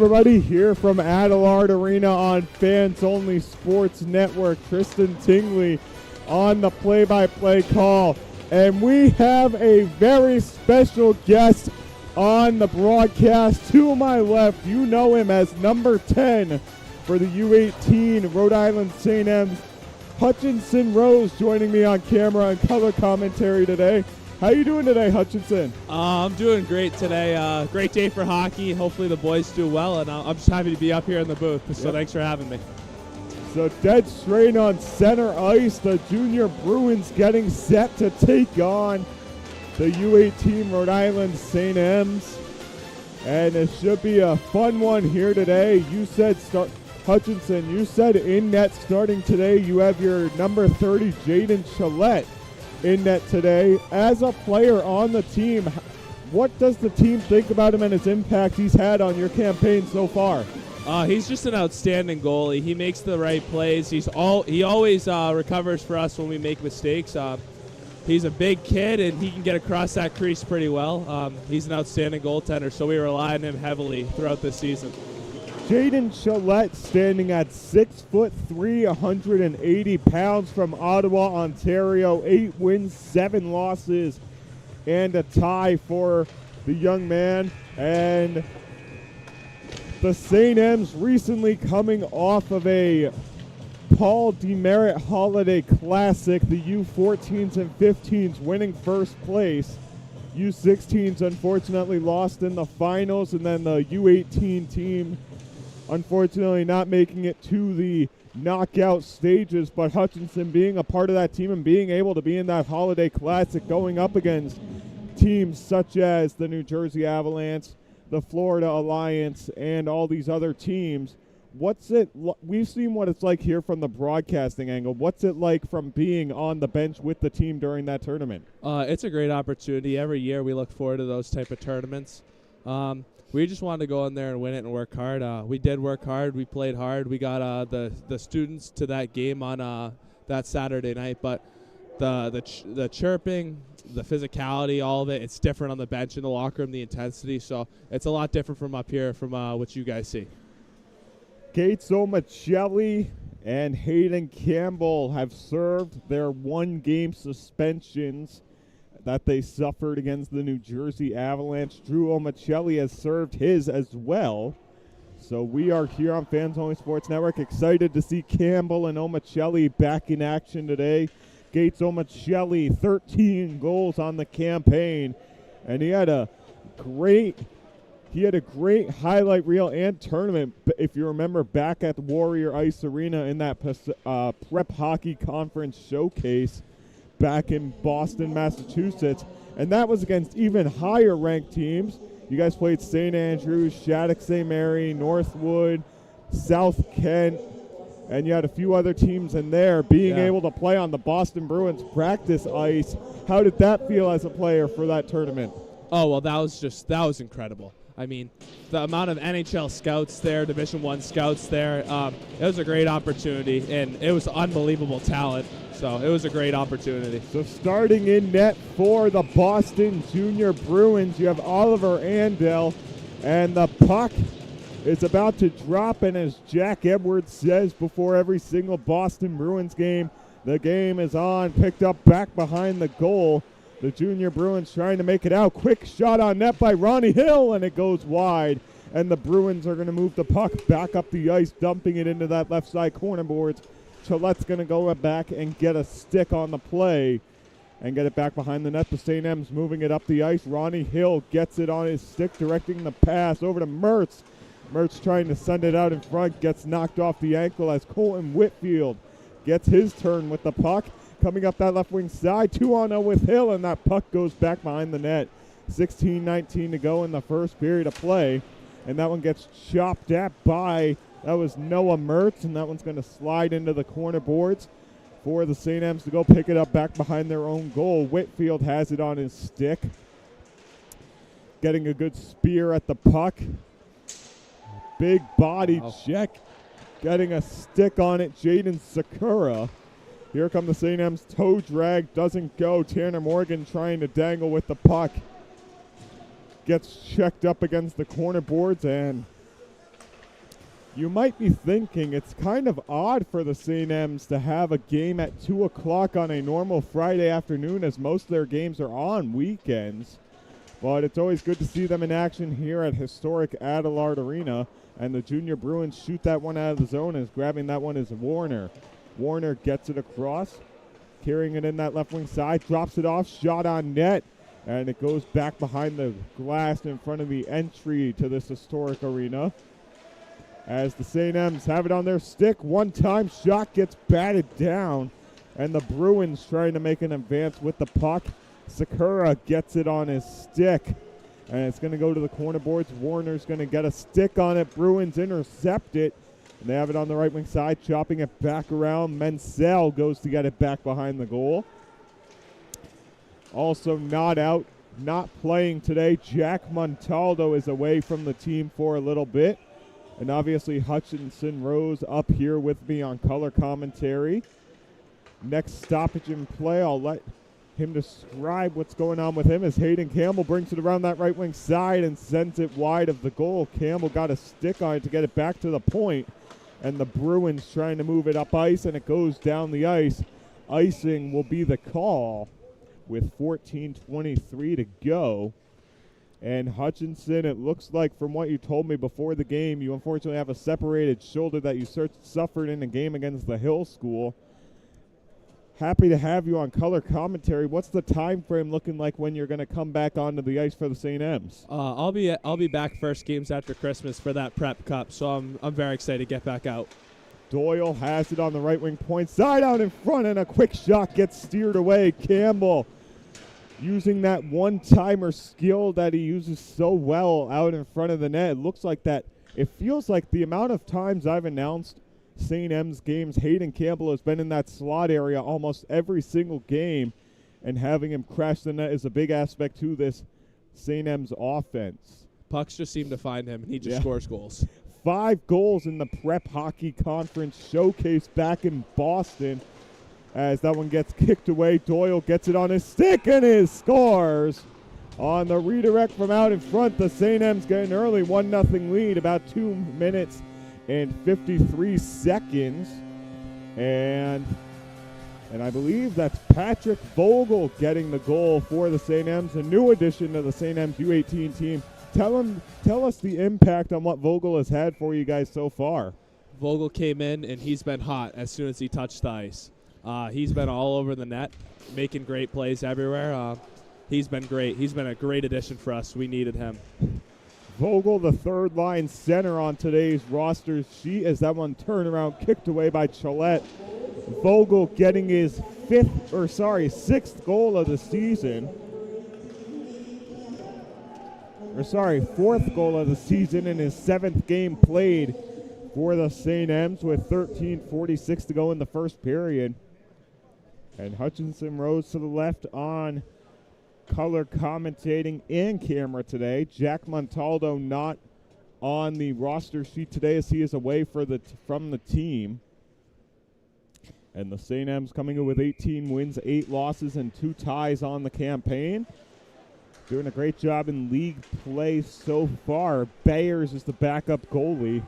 everybody, here from Adelaide Arena on Fans Only Sports Network. Tristan Tingley on the play-by-play call. And we have a very special guest on the broadcast. To my left, you know him as number 10 for the U18 Rhode Island St. M's. Hutchinson Rose joining me on camera and color commentary today. How you doing today, Hutchinson? I'm doing great today. Great day for hockey. Hopefully the boys do well, and I'm just happy to be up here in the booth. So Thanks for having me. So dead straight on center ice, the junior Bruins getting set to take on the U18 Rhode Island St. M's. And it should be a fun one here today. You said, Hutchinson, you said in net starting today, you have your number 30, Jaden Chalette, in net today. As a player on the team, what does the team think about him and his impact he's had on your campaign so far? He's just an outstanding goalie. He makes the right plays. He always recovers for us when we make mistakes. He's a big kid, and he can get across that crease pretty well. He's an outstanding goaltender, so we rely on him heavily throughout this season. Jaden Chalette standing at 6'3", 180 pounds from Ottawa, Ontario. 8 wins, 7 losses, and a tie for the young man. And the St. M's recently coming off of a Paul Demerit Holiday Classic, the U14s and 15s winning first place. U16s unfortunately lost in the finals, and then the U18 team unfortunately not making it to the knockout stages. But Hutchinson being a part of that team and being able to be in that Holiday Classic going up against teams such as the New Jersey Avalanche, the Florida Alliance, and all these other teams. We've seen what it's like here from the broadcasting angle. What's it like from being on the bench with the team during that tournament? It's a great opportunity. Every year we look forward to those type of tournaments. We just wanted to go in there and win it and work hard. We did work hard. We played hard. We got the students to that game on that Saturday night. But the chirping, the physicality, all of it, it's different on the bench, in the locker room, the intensity. So it's a lot different from up here from what you guys see. Gates O'Michelli and Hayden Campbell have served their 1-game suspensions that they suffered against the New Jersey Avalanche. Drew O'Michelli has served his as well. So we are here on Fans Only Sports Network excited to see Campbell and O'Michelli back in action today. Gates O'Michelli, 13 goals on the campaign, and he had a great highlight reel and tournament. If you remember back at the Warrior Ice Arena in that Prep Hockey Conference showcase back in Boston, Massachusetts, and that was against even higher ranked teams. You guys played St. Andrews, Shattuck St. Mary, Northwood, South Kent, and you had a few other teams in there. Being able to play on the Boston Bruins practice ice, how did that feel as a player for that tournament? Oh, well, that was incredible. I mean, the amount of NHL scouts there, Division I scouts there, it was a great opportunity, and it was unbelievable talent. So it was a great opportunity. So starting in net for the Boston Junior Bruins, you have Oliver Andel, and the puck is about to drop. And as Jack Edwards says before every single Boston Bruins game, the game is on, picked up back behind the goal. The Junior Bruins trying to make it out. Quick shot on net by Ronnie Hill, and it goes wide. And the Bruins are going to move the puck back up the ice, dumping it into that left side corner boards. Chalette's going to go back and get a stick on the play and get it back behind the net. The St. M's moving it up the ice. Ronnie Hill gets it on his stick, directing the pass over to Mertz. Mertz trying to send it out in front, gets knocked off the ankle as Colton Whitfield gets his turn with the puck. Coming up that left wing side, 2-on-0 with Hill, and that puck goes back behind the net. 16-19 to go in the first period of play, and that one gets chopped at by, that was Noah Mertz, and that one's going to slide into the corner boards for the St. M's to go pick it up back behind their own goal. Whitfield has it on his stick, getting a good spear at the puck. Big body check, getting a stick on it, Jaden Sakura. Here come the St. M's toe drag, doesn't go. Tanner Morgan trying to dangle with the puck. Gets checked up against the corner boards, and You might be thinking it's kind of odd for the St. M's to have a game at 2 o'clock on a normal Friday afternoon, as most of their games are on weekends. But it's always good to see them in action here at historic Adelard Arena. And the Junior Bruins shoot that one out of the zone, as grabbing that one is Warner. Warner gets it across, carrying it in that left wing side, drops it off, shot on net, and it goes back behind the glass in front of the entry to this historic arena. As the St. M's have it on their stick, one-time shot gets batted down, and the Bruins trying to make an advance with the puck. Sakura gets it on his stick, and it's going to go to the corner boards. Warner's going to get a stick on it. Bruins intercept it, and they have it on the right wing side, chopping it back around. Menzel goes to get it back behind the goal. Also not playing today, Jack Montaldo is away from the team for a little bit. And obviously Hutchinson Rose up here with me on color commentary. Next stoppage in play, I'll let him describe what's going on with him as Hayden Campbell brings it around that right wing side and sends it wide of the goal. Campbell got a stick on it to get it back to the point, and the Bruins trying to move it up ice, and it goes down the ice. Icing will be the call with 14:23 to go. And Hutchinson, it looks like from what you told me before the game, you unfortunately have a separated shoulder that you suffered in a game against the Hill School. Happy to have you on color commentary. What's the time frame looking like when you're going to come back onto the ice for the St. M's? I'll be back first games after Christmas for that prep cup, so I'm very excited to get back out. Doyle has it on the right wing point side, out in front, and a quick shot gets steered away. Campbell using that one-timer skill that he uses so well out in front of the net. It looks like that. It feels like the amount of times I've announced St. M's games, Hayden Campbell has been in that slot area almost every single game, and having him crash the net is a big aspect to this St. M's offense. Pucks just seem to find him, and he just scores goals. 5 goals in the Prep Hockey Conference showcase back in Boston. As that one gets kicked away, Doyle gets it on his stick, and he scores on the redirect from out in front. The St. M's get an early 1-0 lead, about 2 minutes and 53 seconds. And I believe that's Patrick Vogel getting the goal for the St. M's, a new addition to the St. M's U18 team. Tell us the impact on what Vogel has had for you guys so far. Vogel came in, and he's been hot as soon as he touched the ice. He's been all over the net, making great plays everywhere. He's been great. He's been a great addition for us. We needed him. Vogel, the third-line center on today's roster sheet, as that one turned around, kicked away by Chalette. Vogel getting his sixth goal of the season. Fourth goal of the season in his 7th game played for the St. M's with 13:46 to go in the first period. And Hutchinson Rose to the left on color commentating and camera today. Jack Montaldo not on the roster sheet today as he is away from the team. And the St. M's coming in with 18 wins, 8 losses, and 2 ties on the campaign. Doing a great job in league play so far. Bayers is the backup goalie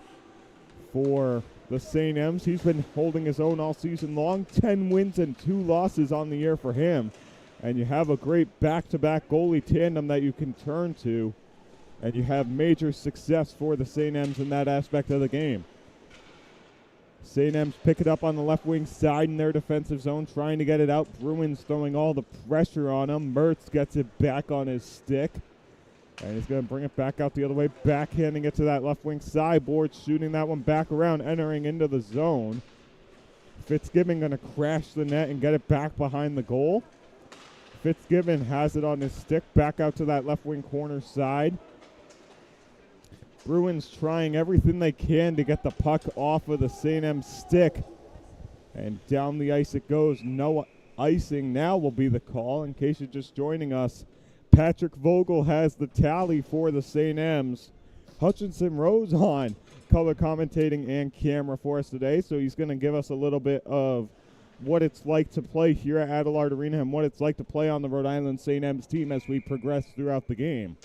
for the St. M's. He's been holding his own all season long. 10 wins and 2 losses on the year for him. And you have a great back-to-back goalie tandem that you can turn to. And you have major success for the St. M's in that aspect of the game. St. M's pick it up on the left wing side in their defensive zone, trying to get it out. Bruins throwing all the pressure on him. Mertz gets it back on his stick. And he's going to bring it back out the other way, backhanding it to that left wing sideboard, shooting that one back around, entering into the zone. Fitzgibbon going to crash the net and get it back behind the goal. Fitzgibbon has it on his stick, back out to that left wing corner side. Bruins trying everything they can to get the puck off of the St. M stick. And down the ice it goes. No icing now will be the call. In case you're just joining us, Patrick Vogel has the tally for the St. M's. Hutchinson Rose on color commentating and camera for us today, so he's going to give us a little bit of what it's like to play here at Adelard Arena and what it's like to play on the Rhode Island St. M's team as we progress throughout the game.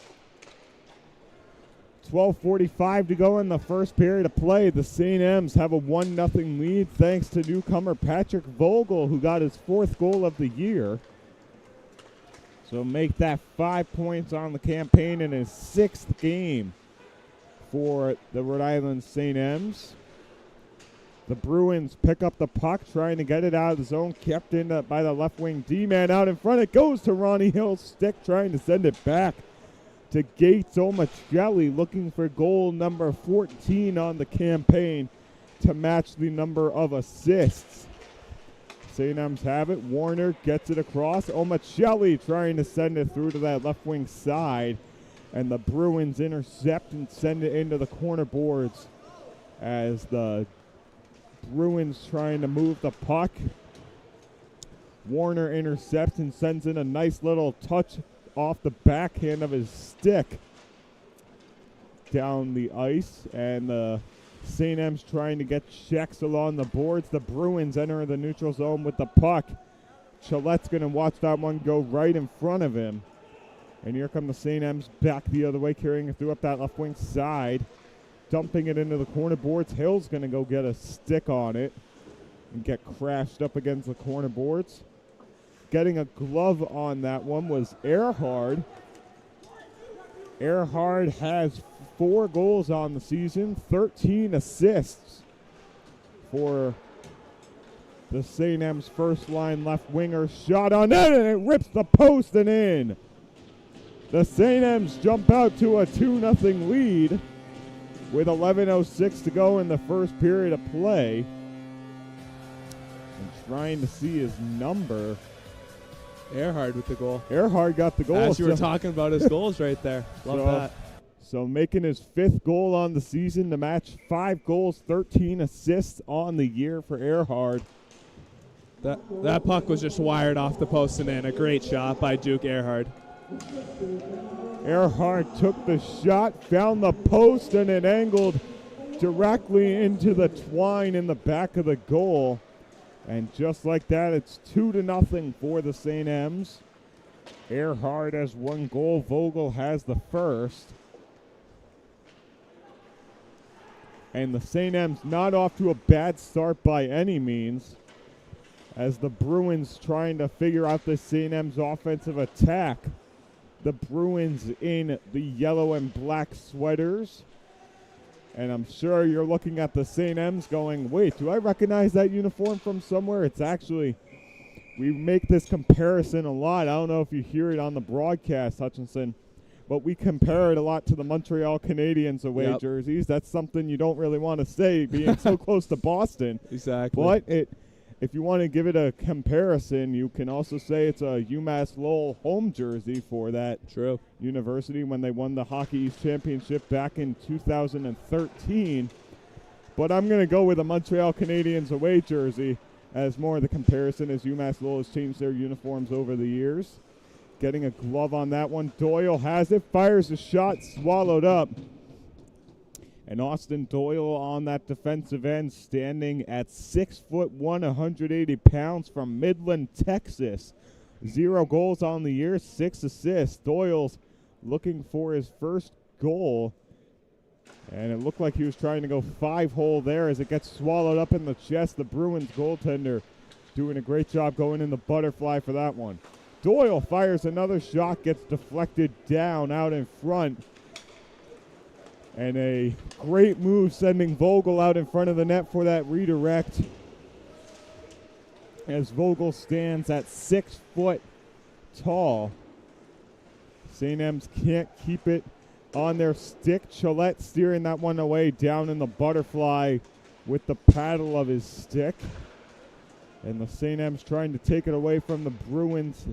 12:45 to go in the first period of play. The St. M's have a 1-0 lead thanks to newcomer Patrick Vogel, who got his 4th goal of the year. So make that 5 points on the campaign in his 6th game for the Rhode Island St. M's. The Bruins pick up the puck, trying to get it out of the zone, kept in by the left wing D-man out in front. It goes to Ronnie Hill's stick, trying to send it back to Gates Omachelli, looking for goal number 14 on the campaign to match the number of assists. St. M's have it. Warner gets it across. Omachelli trying to send it through to that left wing side. And the Bruins intercept and send it into the corner boards as the Bruins trying to move the puck. Warner intercepts and sends in a nice little touch off the backhand of his stick down the ice, and the St. M's trying to get checks along the boards. The Bruins enter the neutral zone with the puck. Gillette's going to watch that one go right in front of him. And here come the St. M's back the other way, carrying it through up that left wing side, dumping it into the corner boards. Hill's going to go get a stick on it and get crashed up against the corner boards. Getting a glove on that one was Earhart. Earhart has 4 goals on the season, 13 assists for the St. M's first line left winger. Shot on net, and it rips the post and in. The St. M's jump out to a 2-0 lead with 11:06 to go in the first period of play. And trying to see his number. Earhart with the goal. Earhart got the goal. As you were talking about his goals right there. Love that. So making his 5th goal on the season to match 5 goals, 13 assists on the year for Earhart. That puck was just wired off the post and in. A great shot by Duke Earhart. Earhart took the shot, found the post, and it angled directly into the twine in the back of the goal. And just like that, it's 2-0 for the St. M's. Earhart has 1 goal. Vogel has the first. And the St. M's not off to a bad start by any means, as the Bruins trying to figure out the St. M's offensive attack. The Bruins in the yellow and black sweaters. And I'm sure you're looking at the St. M's going, wait, do I recognize that uniform from somewhere? It's actually, we make this comparison a lot. I don't know if you hear it on the broadcast, Hutchinson, but we compare it a lot to the Montreal Canadiens away jerseys. That's something you don't really want to say, being so close to Boston. Exactly. But if you want to give it a comparison, you can also say it's a UMass Lowell home jersey for that university when they won the Hockey East Championship back in 2013. But I'm going to go with a Montreal Canadiens away jersey as more of the comparison, as UMass Lowell has changed their uniforms over the years. Getting a glove on that one. Doyle has it, fires a shot, swallowed up. And Austin Doyle on that defensive end, standing at 6'1", 180 pounds from Midland, Texas. 0 goals on the year, 6 assists. Doyle's looking for his first goal. And it looked like he was trying to go 5-hole there as it gets swallowed up in the chest. The Bruins goaltender doing a great job going in the butterfly for that one. Doyle fires another shot, gets deflected down out in front. And a great move sending Vogel out in front of the net for that redirect. As Vogel stands at 6 foot tall. St. M's can't keep it on their stick. Gillette steering that one away down in the butterfly with the paddle of his stick. And the St. M's trying to take it away from the Bruins,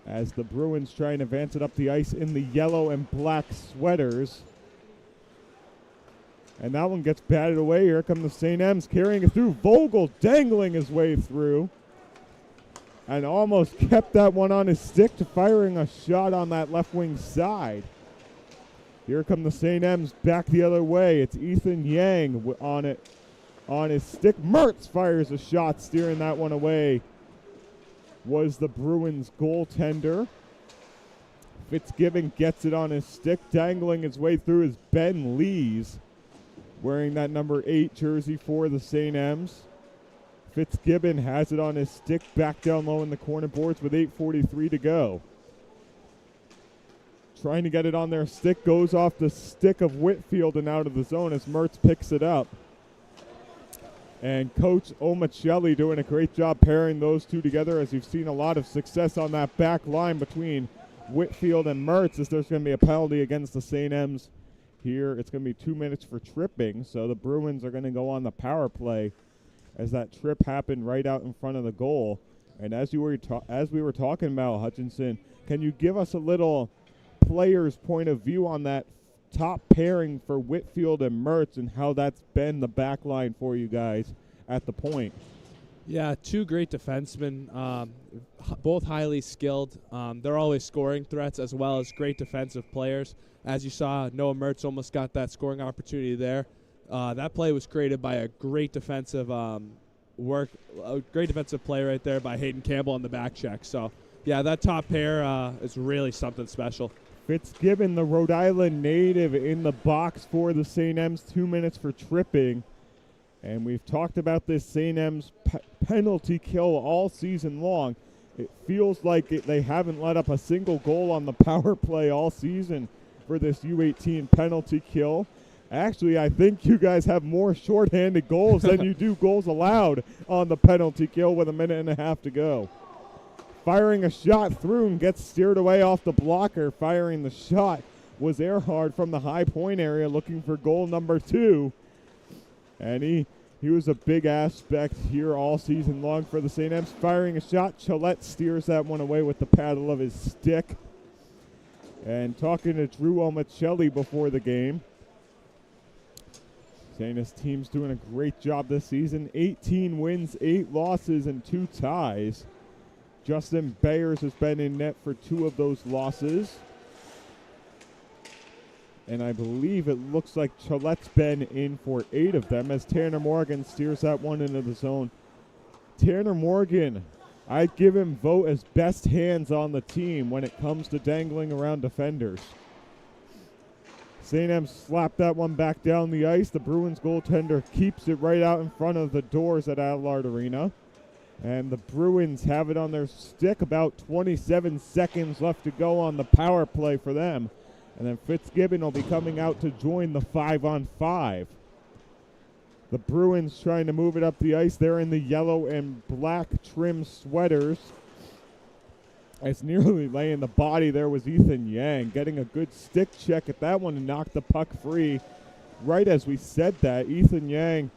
as the Bruins trying to advance it up the ice in the yellow and black sweaters. And that one gets batted away. Here come the St. M's carrying it through. Vogel dangling his way through. And almost kept that one on his stick to firing a shot on that left wing side. Here come the St. M's back the other way. It's Ethan Yang on it on his stick. Mertz fires a shot, steering that one away. Was the Bruins goaltender. Fitzgibbon gets it on his stick, dangling his way through his Ben Lees, wearing that number 8 jersey for the St. M's. Fitzgibbon has it on his stick, back down low in the corner boards with 8:43 to go. Trying to get it on their stick, goes off the stick of Whitfield and out of the zone as Mertz picks it up. And Coach Omicelli doing a great job pairing those two together, as you've seen a lot of success on that back line between Whitfield and Mertz, as there's going to be a penalty against the St. M's here. It's going to be 2 minutes for tripping, so the Bruins are going to go on the power play as that trip happened right out in front of the goal. And as we were talking about, Hutchinson, can you give us a little player's point of view on that top pairing for Whitfield and Mertz and how that's been the back line for you guys at the point? Yeah, two great defensemen, both highly skilled. They're always scoring threats as well as great defensive players. As you saw, Noah Mertz almost got that scoring opportunity there. That play was created by a great defensive play right there by Hayden Campbell on the back check. So, yeah, that top pair is really something special. Fitzgibbon, the Rhode Island native, in the box for the St. M's, 2 minutes for tripping. And we've talked about this St. M's penalty kill all season long. It feels like they haven't let up a single goal on the power play all season for this U18 penalty kill. Actually, I think you guys have more shorthanded goals than you do goals allowed on the penalty kill with 1.5 minutes to go. Firing a shot through and gets steered away off the blocker. Firing the shot was Earhart from the high point area looking for goal number 2. And he was a big aspect here all season long for the St. M's. Firing a shot, Chalette steers that one away with the paddle of his stick. And talking to Drew Omicelli before the game, saying his team's doing a great job this season. 18 wins, 8 losses, and 2 ties. Justin Bayers has been in net for 2 of those losses. And I believe it looks like Chalette's been in for 8 of them as Tanner Morgan steers that one into the zone. Tanner Morgan, I'd give him vote as best hands on the team when it comes to dangling around defenders. St. M slapped that one back down the ice. The Bruins goaltender keeps it right out in front of the doors at Adelaide Arena. And the Bruins have it on their stick. About 27 seconds left to go on the power play for them. And then Fitzgibbon will be coming out to join the 5-on-5. The Bruins trying to move it up the ice. They're in the yellow and black trim sweaters. It's nearly laying the body there was Ethan Yang, getting a good stick check at that one and knocked the puck free. Right as we said that, Ethan Yang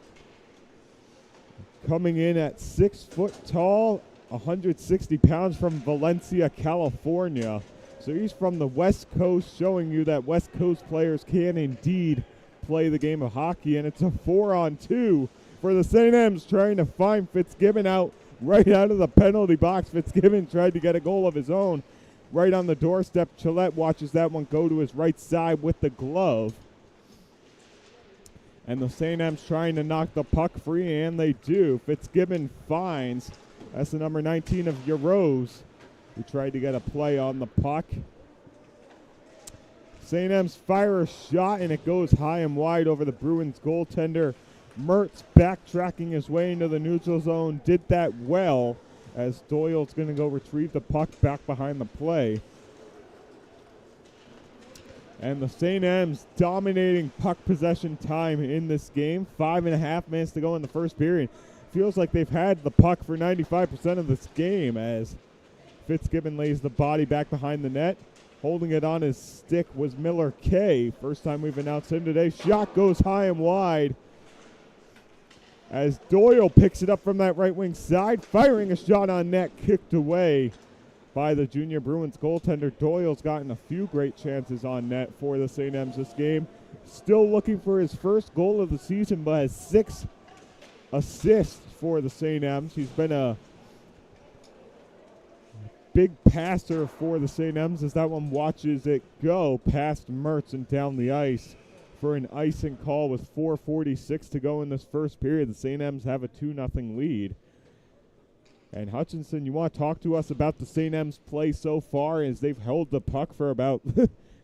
coming in at 6 foot tall, 160 pounds from Valencia, California. So he's from the West Coast, showing you that West Coast players can indeed play the game of hockey. And it's a 4-on-2 for the St. M's, trying to find Fitzgibbon out right out of the penalty box. Fitzgibbon tried to get a goal of his own right on the doorstep. Chalette watches that one go to his right side with the glove. And the St. M's trying to knock the puck free, and they do. Fitzgibbon finds, that's the number 19 of Euros, who tried to get a play on the puck. St. M's fire a shot, and it goes high and wide over the Bruins goaltender. Mertz backtracking his way into the neutral zone, did that well, as Doyle's going to go retrieve the puck back behind the play. And the St. M's dominating puck possession time in this game. 5.5 minutes to go in the first period. Feels like they've had the puck for 95% of this game, as Fitzgibbon lays the body back behind the net. Holding it on his stick was Miller K. First time we've announced him today. Shot goes high and wide, as Doyle picks it up from that right wing side. Firing a shot on net, kicked away by the junior Bruins goaltender. Doyle's gotten a few great chances on net for the St. M's this game. Still looking for his first goal of the season, but has 6 assists for the St. M's. He's been a big passer for the St. M's, as that one watches it go past Mertz and down the ice for an icing call with 4:46 to go in this first period. The St. M's have a 2-0 lead. And Hutchinson, you want to talk to us about the St. M's play so far, as they've held the puck for about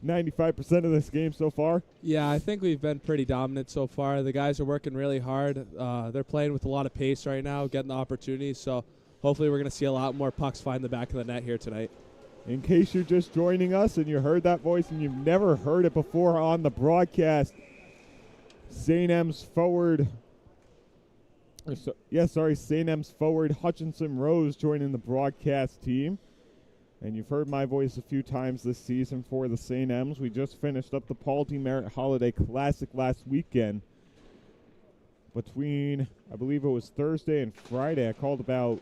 95% of this game so far? Yeah, I think we've been pretty dominant so far. The guys are working really hard. They're playing with a lot of pace right now, getting the opportunities. So hopefully we're going to see a lot more pucks find the back of the net here tonight. In case you're just joining us and you heard that voice and you've never heard it before on the broadcast, St. M's forward St. M's forward Hutchinson Rose joining the broadcast team. And you've heard my voice a few times this season for the St. M's. We just finished up the Paul D. Merritt Holiday Classic last weekend. Between, I believe it was Thursday and Friday, I called about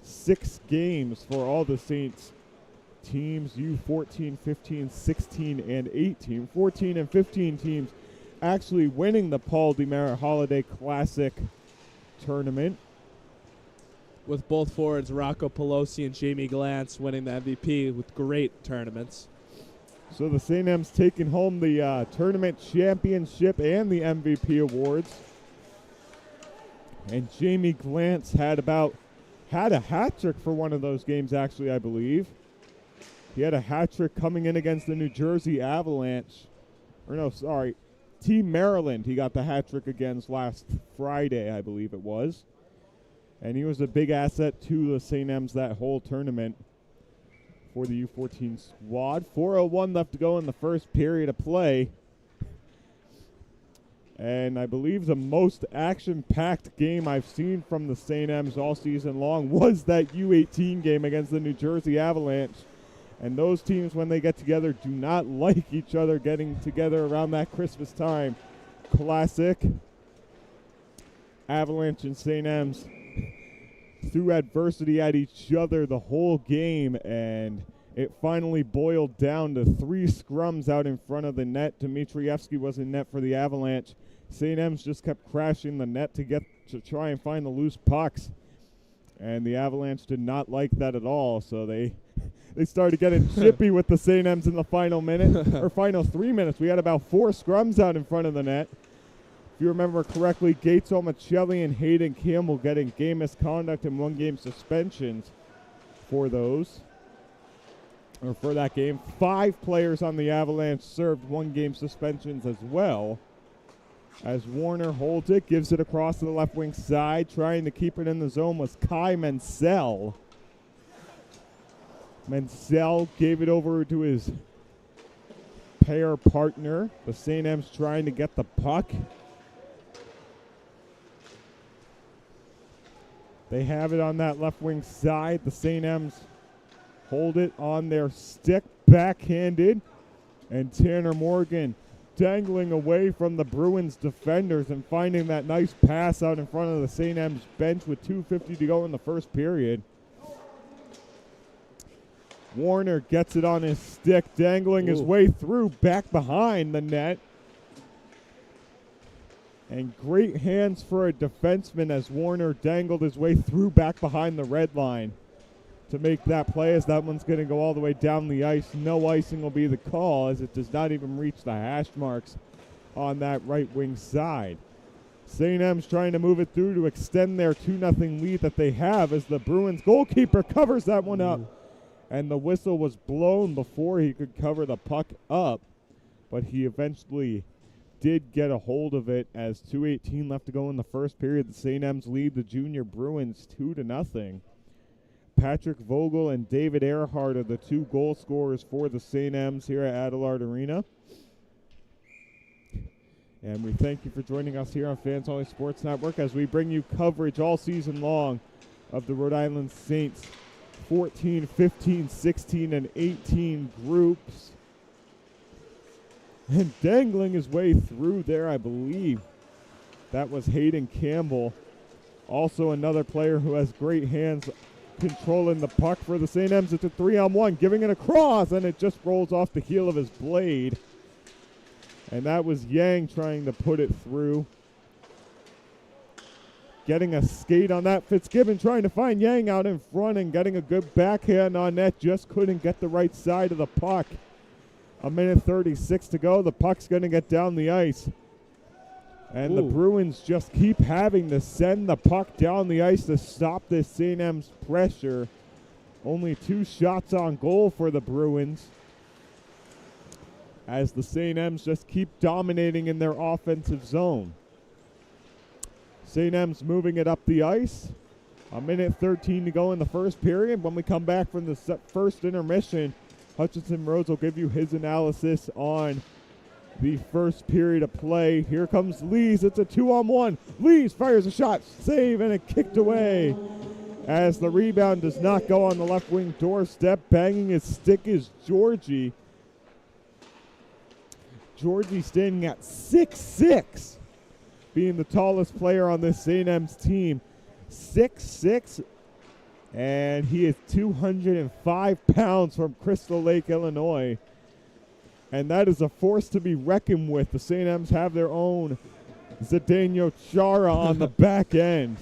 6 games for all the Saints teams, U14, 15, 16, and 18. 14 and 15 teams actually winning the Paul D. Merritt Holiday Classic tournament, with both forwards Rocco Pelosi and Jamie Glantz winning the MVP with great tournaments. So the St. M's taking home the tournament championship and the MVP awards. And Jamie Glantz had a hat trick for one of those games, actually, I believe. He had a hat trick coming in against the New Jersey Avalanche. Team Maryland, he got the hat trick against last Friday, I believe it was. And he was a big asset to the St. M's that whole tournament for the U14 squad. 4:01 left to go in the first period of play. And I believe the most action-packed game I've seen from the St. M's all season long was that U18 game against the New Jersey Avalanche. And those teams, when they get together, do not like each other getting together around that Christmas time. Classic. Avalanche and St. M's threw adversity at each other the whole game, and it finally boiled down to 3 scrums out in front of the net. Dmitrievsky was in net for the Avalanche. St. M's just kept crashing the net to try and find the loose pucks. And the Avalanche did not like that at all, so they started getting chippy with the St. M's in the final minute, or final 3 minutes. We had about 4 scrums out in front of the net. If you remember correctly, Gates Omicelli and Hayden Campbell getting game misconduct and 1-game suspensions for those, or for that game. 5 players on the Avalanche served 1-game suspensions as well. As Warner holds it, gives it across to the left wing side. Trying to keep it in the zone was Kai Mansell. Mansell gave it over to his pair partner. The St. M's trying to get the puck. They have it on that left wing side. The St. M's hold it on their stick, backhanded. And Tanner Morgan dangling away from the Bruins defenders and finding that nice pass out in front of the St. M's bench with 2:50 to go in the first period. Warner gets it on his stick, dangling his way through, back behind the net. And great hands for a defenseman as Warner dangled his way through back behind the red line to make that play, as that one's going to go all the way down the ice. No icing will be the call, as it does not even reach the hash marks on that right wing side. St. M's trying to move it through to extend their 2-0 lead that they have, as the Bruins goalkeeper covers that one up. And the whistle was blown before he could cover the puck up, but he eventually did get a hold of it, as 2:18 left to go in the first period. The St. M's lead the Junior Bruins 2-0. Patrick Vogel and David Earhart are the 2 goal scorers for the St. M's here at Adelard Arena. And we thank you for joining us here on Fans Only Sports Network as we bring you coverage all season long of the Rhode Island Saints 14, 15, 16, and 18 groups. And dangling his way through there, I believe that was Hayden Campbell. Also another player who has great hands controlling the puck for the St. M's. It's a 3-on-1, giving it across, and it just rolls off the heel of his blade. And that was Yang trying to put it through. Getting a skate on that. Fitzgibbon trying to find Yang out in front and getting a good backhand on net. Just couldn't get the right side of the puck. 1:36 to go. The puck's going to get down the ice. And the Bruins just keep having to send the puck down the ice to stop this St. M's pressure. Only 2 shots on goal for the Bruins, as the St. M's just keep dominating in their offensive zone. St. M's moving it up the ice. 1:13 to go in the first period. When we come back from the first intermission, Hutchinson Rhodes will give you his analysis on the first period of play. Here comes Lees. It's a 2-on-1. Lees fires a shot, save, and it kicked away. As the rebound does not go on the left wing doorstep, banging his stick is Georgie. Georgie standing at 6'6", being the tallest player on this St. M's team. 6'6", and he is 205 pounds from Crystal Lake, Illinois. And that is a force to be reckoned with. The St. M's have their own Zdeno Chara on the back end.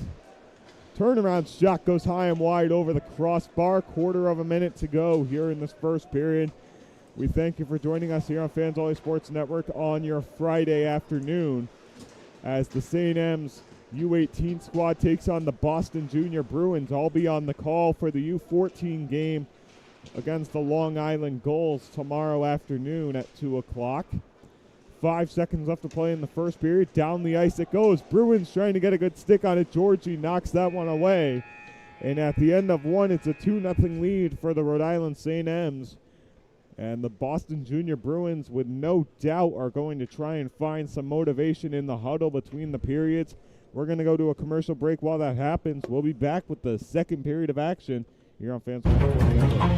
Turnaround shot goes high and wide over the crossbar. 1/4 minute to go here in this first period. We thank you for joining us here on Fans Only Sports Network on your Friday afternoon, as the St. M's U18 squad takes on the Boston Junior Bruins. I'll be on the call for the U14 game against the Long Island Gulls tomorrow afternoon at 2 o'clock. 5 seconds left to play in the first period. Down the ice it goes. Bruins trying to get a good stick on it. Georgie knocks that one away. And at the end of one, it's a 2-0 lead for the Rhode Island St. M's. And the Boston Junior Bruins, with no doubt, are going to try and find some motivation in the huddle between the periods. We're going to go to a commercial break. While that happens, we'll be back with the second period of action here on Fans Only Sports Network.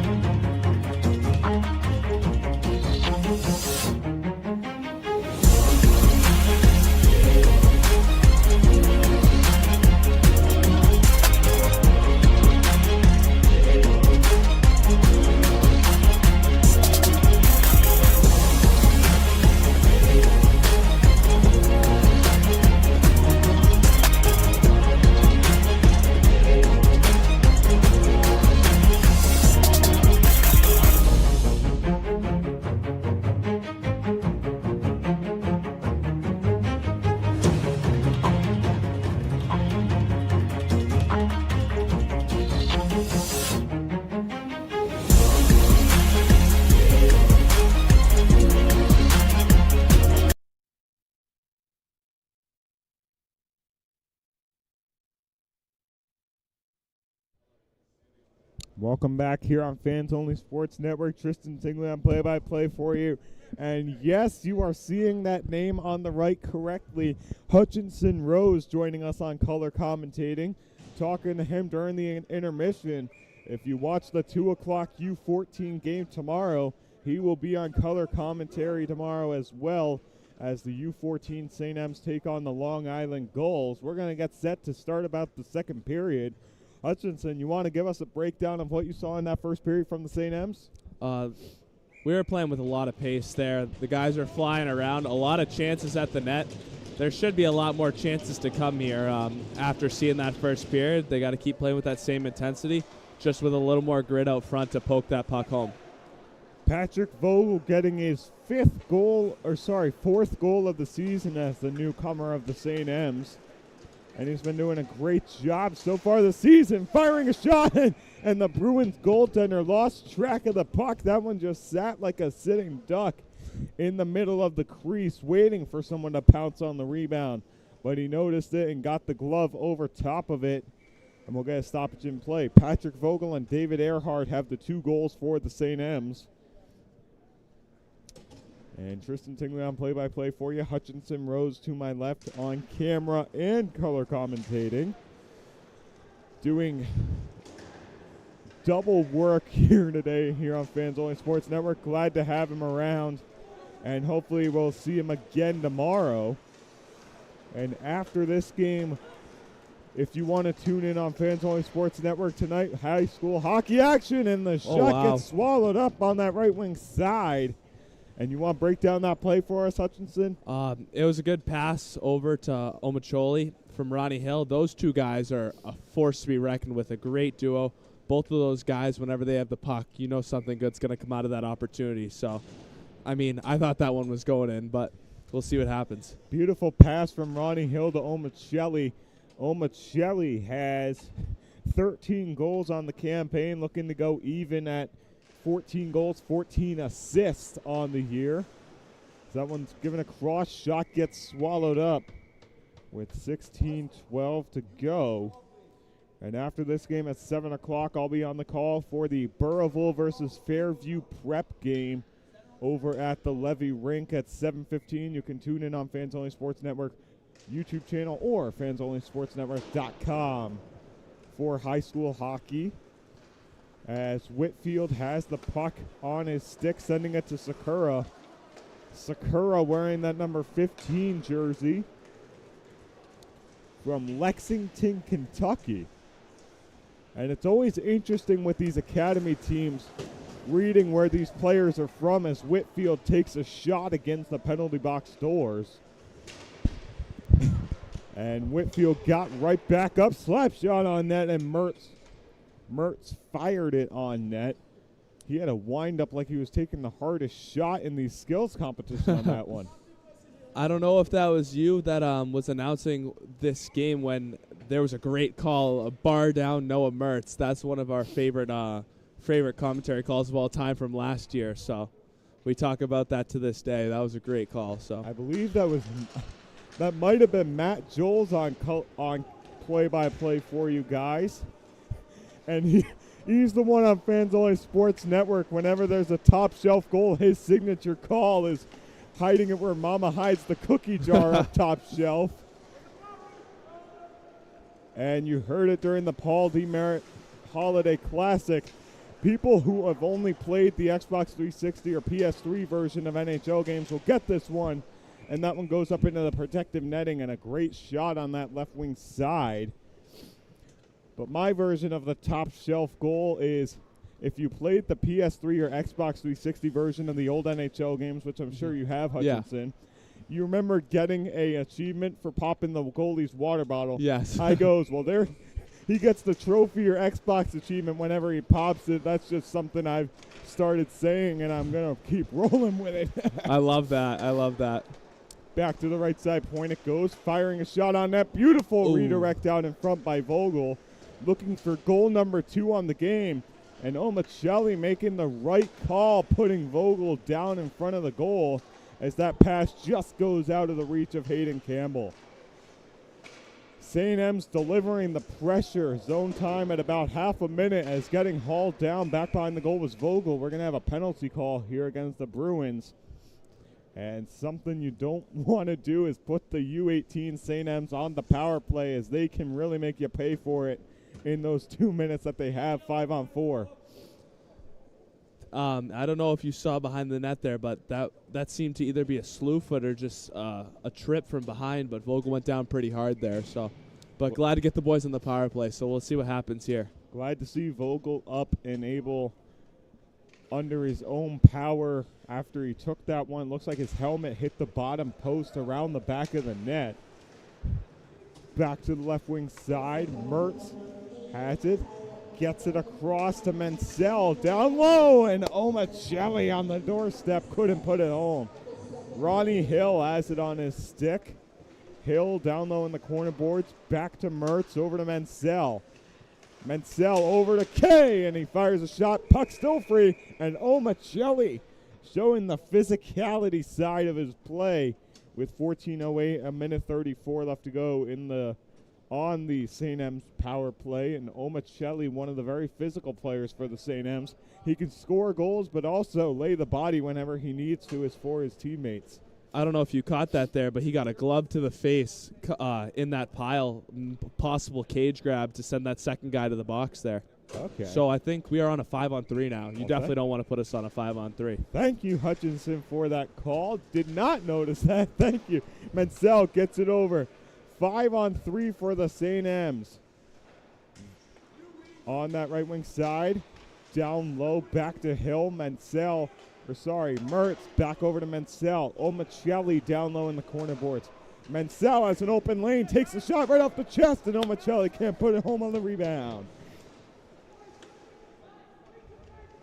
Welcome back here on Fans Only Sports Network. Tristan Tingley on play-by-play for you. And yes, you are seeing that name on the right correctly. Hutchinson Rose joining us on color commentating. Talking to him during the intermission. If you watch the 2 o'clock U14 game tomorrow, he will be on color commentary tomorrow as well, as the U14 St. M's take on the Long Island Gulls. We're going to get set to start about the second period. Hutchinson, you want to give us a breakdown of what you saw in that first period from the St. M's? We were playing with a lot of pace there. The guys are flying around, a lot of chances at the net. There should be a lot more chances to come here after seeing that first period. They got to keep playing with that same intensity, just with a little more grit out front to poke that puck home. Patrick Vogel getting his fourth goal of the season as the newcomer of the St. M's. And he's been doing a great job so far this season, firing a shot, and the Bruins goaltender lost track of the puck. That one just sat like a sitting duck in the middle of the crease, waiting for someone to pounce on the rebound. But he noticed it and got the glove over top of it, and we'll get a stoppage in play. Patrick Vogel and David Earhart have the 2 goals for the St. M's. And Tristan Tingley on play-by-play for you. Hutchinson Rose to my left on camera and color commentating. Doing double work here today here on Fans Only Sports Network. Glad to have him around. And hopefully we'll see him again tomorrow. And after this game, if you want to tune in on Fans Only Sports Network tonight, high school hockey action, and the shot gets swallowed up on that right wing side. And you want to break down that play for us, Hutchinson? It was a good pass over to Omacholi from Ronnie Hill. Those 2 guys are a force to be reckoned with, a great duo. Both of those guys, whenever they have the puck, you know something good's going to come out of that opportunity. So, I mean, I thought that one was going in, but we'll see what happens. Beautiful pass from Ronnie Hill to Omicelli. Omicelli has 13 goals on the campaign, looking to go even at 14 goals, 14 assists on the year. That one's given a cross shot, gets swallowed up with 16:12 to go. And after this game at 7 o'clock, I'll be on the call for the Burrillville versus Fairview Prep game over at the Levy Rink at 7:15. You can tune in on Fans Only Sports Network YouTube channel or fansonlysportsnetwork.com for high school hockey. As Whitfield has the puck on his stick, sending it to Sakura. Sakura wearing that number 15 jersey from Lexington, Kentucky. And it's always interesting with these academy teams reading where these players are from as Whitfield takes a shot against the penalty box doors. And Whitfield got right back up, slap shot on net, and Mertz fired it on net. He had a wind up like he was taking the hardest shot in the skills competition on that one. I don't know if that was you that was announcing this game when there was a great call, a bar down Noah Mertz. That's one of our favorite commentary calls of all time from last year. So we talk about that to this day. That was a great call. So I believe that might have been Matt Joles on play-by-play for you guys, and he's the one on Fans Only Sports Network. Whenever there's a top shelf goal, his signature call is hiding it where Mama hides the cookie jar up top shelf. And you heard it during the Paul D. Merritt Holiday Classic. People who have only played the Xbox 360 or PS3 version of NHL games will get this one. And that one goes up into the protective netting, and a great shot on that left wing side. But my version of the top shelf goal is if you played the PS3 or Xbox 360 version of the old NHL games, which I'm sure you have, Hutchinson, you remember getting a achievement for popping the goalie's water bottle. Yes. I goes, well, there he gets the trophy or Xbox achievement whenever he pops it. That's just something I've started saying, and I'm going to keep rolling with it. I love that. Back to the right side point it goes, firing a shot on that. Beautiful redirect out in front by Vogel, looking for goal number 2 on the game. And Omicelli making the right call, putting Vogel down in front of the goal as that pass just goes out of the reach of Hayden Campbell. St. M's delivering the pressure. Zone time at about half a minute as getting hauled down. Back behind the goal was Vogel. We're going to have a penalty call here against the Bruins. And something you don't want to do is put the U18 St. M's on the power play, as they can really make you pay for it in those 2 minutes that they have 5-on-4. I don't know if you saw behind the net there, but that seemed to either be a slew foot or just a trip from behind, but Vogel went down pretty hard there. So, but glad to get the boys on the power play, so we'll see what happens here. Glad to see Vogel up and able under his own power after he took that one. Looks like his helmet hit the bottom post around the back of the net. Back to the left wing side. Mertz has it. Gets it across to Mansell. Down low, and Omicelli on the doorstep. Couldn't put it home. Ronnie Hill has it on his stick. Hill down low in the corner boards. Back to Mertz. Over to Mansell. Mansell over to Kay, and he fires a shot. Puck still free, and Omicelli showing the physicality side of his play with 14:08, a minute 34 left to go on the St. M's power play. And Omicelli, one of the very physical players for the St. M's. He can score goals, but also lay the body whenever he needs to for his teammates. I don't know if you caught that there, but he got a glove to the face in that pile, possible cage grab to send that second guy to the box there. Okay. So I think we are on a 5-on-3 now. You definitely don't want to put us on a 5-on-3. Thank you, Hutchinson, for that call. Did not notice that. Thank you. Mansell gets it over. 5-on-3 for the St. M's. On that right wing side, down low, back to Hill. Mertz back over to Mansell. Omicelli down low in the corner boards. Mansell has an open lane, takes a shot right off the chest, and Omicelli can't put it home on the rebound.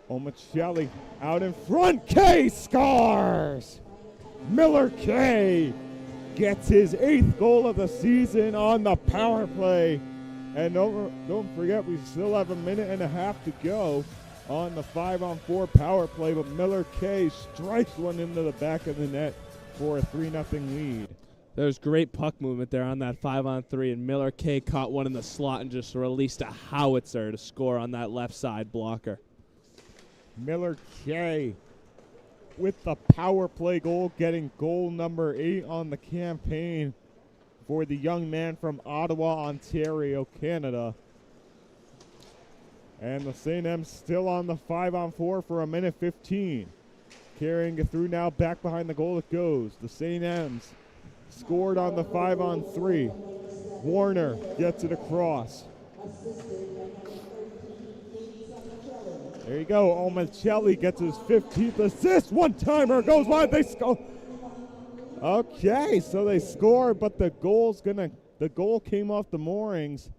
Omicelli out in front. Kay scores! Miller K gets his 8th goal of the season on the power play. And don't forget, we still have a minute and a half to go on the 5-on-4 power play, but Miller K strikes one into the back of the net for a 3-0 lead. There's great puck movement there on that 5-on-3, and Miller K caught one in the slot and just released a howitzer to score on that left side blocker. Miller K with the power play goal, getting goal number 8 on the campaign for the young man from Ottawa, Ontario, Canada. And the St. M's still on the 5-on-4 for a minute 15. Carrying it through now, back behind the goal it goes. The St. M's scored on the 5-on-3. Warner gets it across. There you go. Omicelli gets his 15th assist. One-timer goes wide. They score. Okay, so they score, but the goal came off the moorings,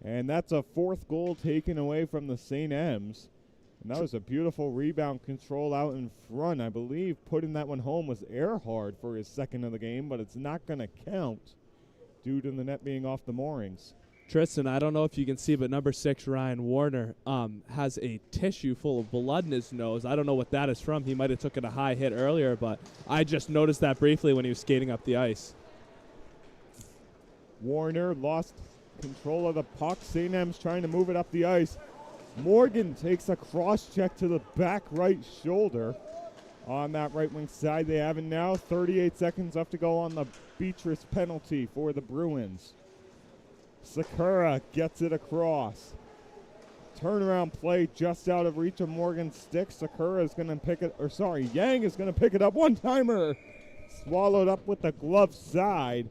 and that's a 4th goal taken away from the St. M's. And that was a beautiful rebound control out in front. I believe putting that one home was Earhart for his 2nd of the game, but it's not going to count due to the net being off the moorings. Tristan, I don't know if you can see, but number 6, Ryan Warner, has a tissue full of blood in his nose. I don't know what that is from. He might have taken a high hit earlier, but I just noticed that briefly when he was skating up the ice. Warner lost control of the puck. St. M's trying to move it up the ice. Morgan takes a cross check to the back right shoulder on that right wing side. They have it now. 38 seconds left to go on the Beatrice penalty for the Bruins. Sakura gets it across. Turnaround play just out of reach of Morgan's stick. Sakura is going to pick it, Yang is going to pick it up. One-timer swallowed up with the glove side.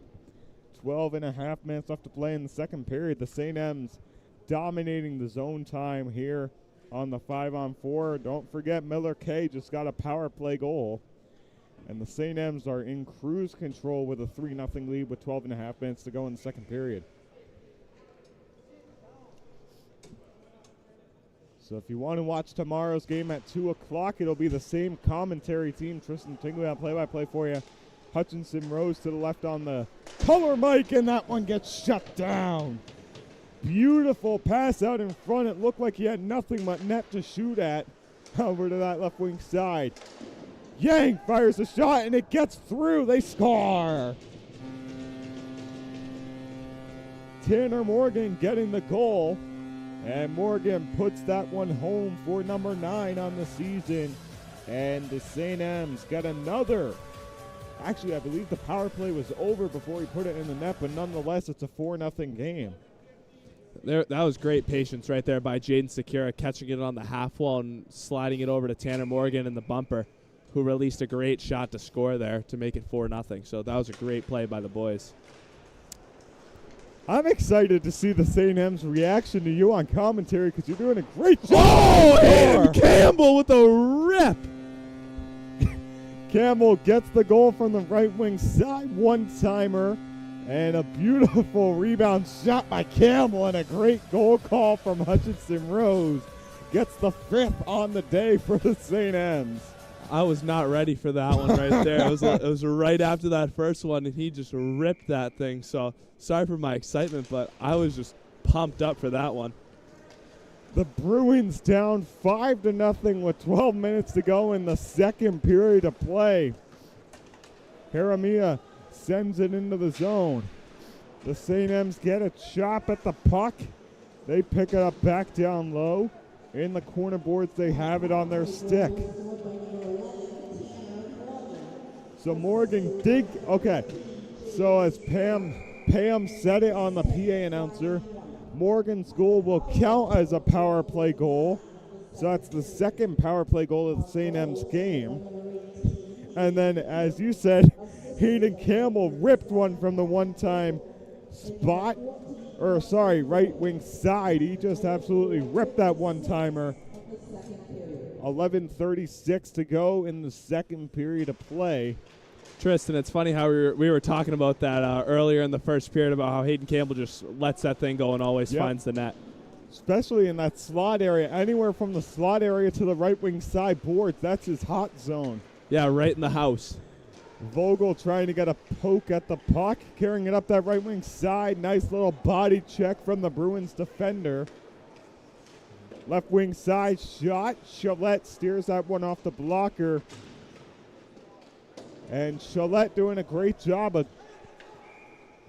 12.5 minutes left to play in the second period. The St. M's dominating the zone time here on the 5-on-4. Don't forget, Miller K just got a power play goal. And the St. M's are in cruise control with a 3-0 lead with 12.5 minutes to go in the second period. So if you want to watch tomorrow's game at 2 o'clock, it'll be the same commentary team. Tristan Tingley on play-by-play for you. Hutchinson Rose to the left on the color mic, and that one gets shut down. Beautiful pass out in front. It looked like he had nothing but net to shoot at. Over to that left wing side. Yang fires a shot, and it gets through. They score. Tanner Morgan getting the goal. And Morgan puts that one home for number 9 on the season. And the St. M's got another. Actually, I believe the power play was over before he put it in the net, but nonetheless, it's a 4-0 game. That was great patience right there by Jaden Sakura, catching it on the half wall and sliding it over to Tanner Morgan in the bumper, who released a great shot to score there to make it 4-0. So that was a great play by the boys. I'm excited to see the St. M's reaction to you on commentary because you're doing a great job. Oh, and Campbell with a rip. Campbell gets the goal from the right wing side, one-timer, and a beautiful rebound shot by Campbell and a great goal call from Hutchinson Rose. Gets the 5th on the day for the St. M's. I was not ready for that one right there. It was right after that first one, and he just ripped that thing. So sorry for my excitement, but I was just pumped up for that one. The Bruins down 5-0 with 12 minutes to go in the second period of play. Haramia sends it into the zone. The St. M's get a chop at the puck. They pick it up back down low. In the corner boards, they have it on their stick. So Morgan okay. So as Pam said it on the PA announcer, Morgan's goal will count as a power play goal. So that's the second power play goal of the St. M's game. And then, as you said, Hayden Campbell ripped one from the one-time spot, right wing side. He just absolutely ripped that one-timer. 11:36 to go in the second period of play. Tristan, it's funny how we were talking about that earlier in the first period about how Hayden Campbell just lets that thing go and always finds the net. Especially in that slot area. Anywhere from the slot area to the right wing side boards, that's his hot zone. Yeah, right in the house. Vogel trying to get a poke at the puck, carrying it up that right wing side. Nice little body check from the Bruins defender. Left wing side shot. Chalette steers that one off the blocker. And Chalette doing a great job of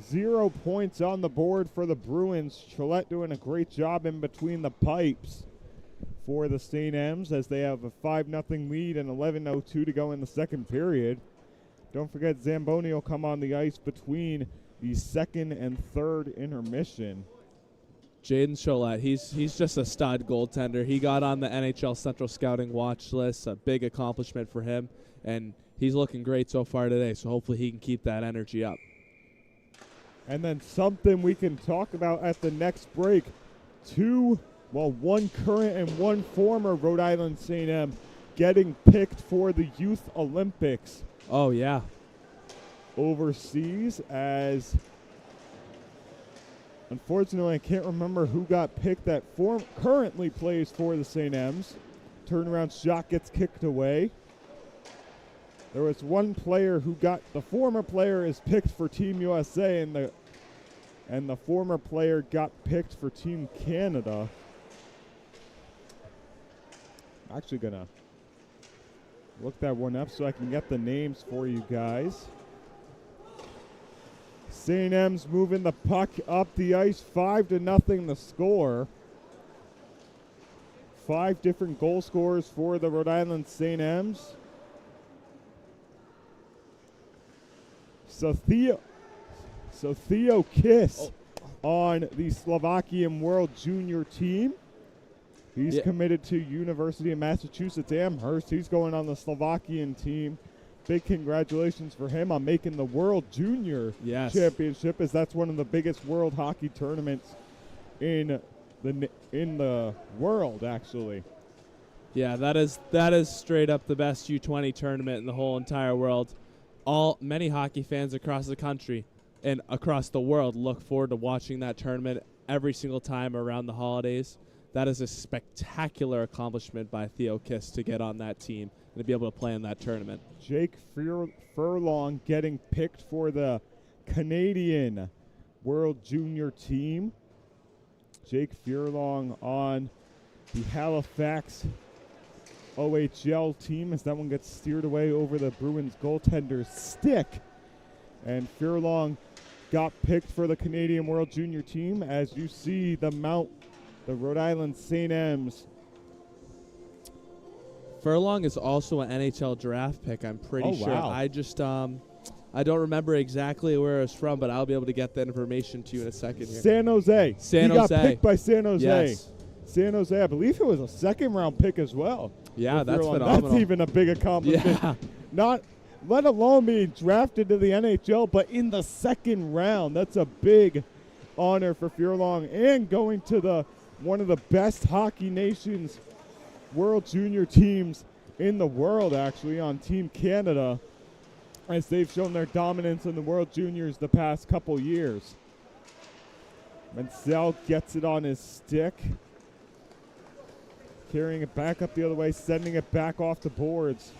0 points on the board for the Bruins. Chalette doing a great job in between the pipes for the St. M's as they have a 5-0 lead and 11:02 to go in the second period. Don't forget Zamboni will come on the ice between the second and third intermission. Jaden Cholette, he's just a stud goaltender. He got on the NHL Central Scouting watch list, a big accomplishment for him, and he's looking great so far today, so hopefully he can keep that energy up. And then something we can talk about at the next break. One current and one former Rhode Island St. M getting picked for the Youth Olympics. Oh, yeah. Overseas, as unfortunately I can't remember who got picked that currently plays for the St. M's. Turnaround shot gets kicked away. There was one player who got, the former player is picked for Team USA, and the former player got picked for Team Canada. I'm actually gonna look that one up so I can get the names for you guys. St. M's moving the puck up the ice, 5-0 the score. 5 different goal scorers for the Rhode Island St. M's. So Theo Kiss on the Slovakian World Junior team. He's committed to University of Massachusetts Amherst. He's going on the Slovakian team. Big congratulations for him on making the World Junior Championship, as that's one of the biggest world hockey tournaments in the world, actually. Yeah, that is straight up the best U20 tournament in the whole entire world. Many hockey fans across the country and across the world look forward to watching that tournament every single time around the holidays. That is a spectacular accomplishment by Theo Kiss to get on that team and to be able to play in that tournament. Jake Furlong getting picked for the Canadian World Junior team. Jake Furlong on the Halifax OHL team, as that one gets steered away over the Bruins goaltender's stick. And Furlong got picked for the Canadian World Junior team. As you see the Rhode Island St. M's. Furlong is also an NHL draft pick, I'm pretty sure. Wow. I just I don't remember exactly where it's from, but I'll be able to get the information to you in a second here. San Jose. He got picked by San Jose. Yes. San Jose, I believe it was a second-round pick as well. Yeah, that's phenomenal. That's even a big accomplishment. Yeah. Not let alone being drafted to the NHL, but in the second round. That's a big honor for Furlong, and going to one of the best hockey nations, World Junior teams in the world, actually, on Team Canada, as they've shown their dominance in the World Juniors the past couple years. Mansell gets it on his stick, carrying it back up the other way, sending it back off the boards.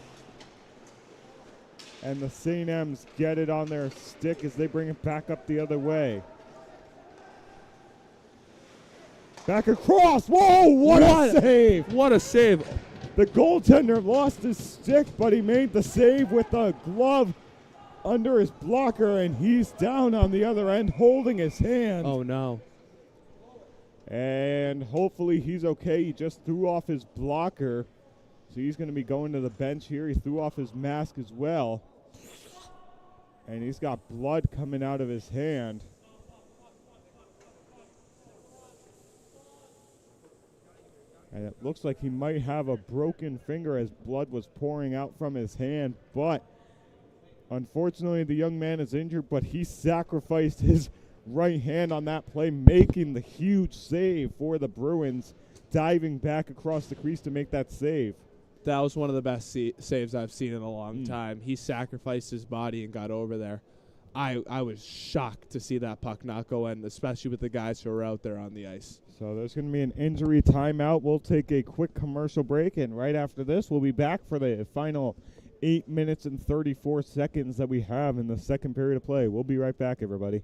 And the St. M's get it on their stick as they bring it back up the other way. Back across. Whoa, what a save. What a save. The goaltender lost his stick, but he made the save with a glove under his blocker, and he's down on the other end holding his hand. Oh, no. And hopefully he's okay. He just threw off his blocker, so he's going to be going to the bench here. He threw off his mask as well, and he's got blood coming out of his hand. And it looks like he might have a broken finger as blood was pouring out from his hand. But unfortunately, the young man is injured, but he sacrificed his right hand on that play, making the huge save for the Bruins, diving back across the crease to make that save. That was one of the best saves I've seen in a long time. He sacrificed his body and got over there. I was shocked to see that puck not go in, especially with the guys who were out there on the ice. So there's going to be an injury timeout. We'll take a quick commercial break, and right after this, we'll be back for the final 8 minutes and 34 seconds that we have in the second period of play. We'll be right back, everybody.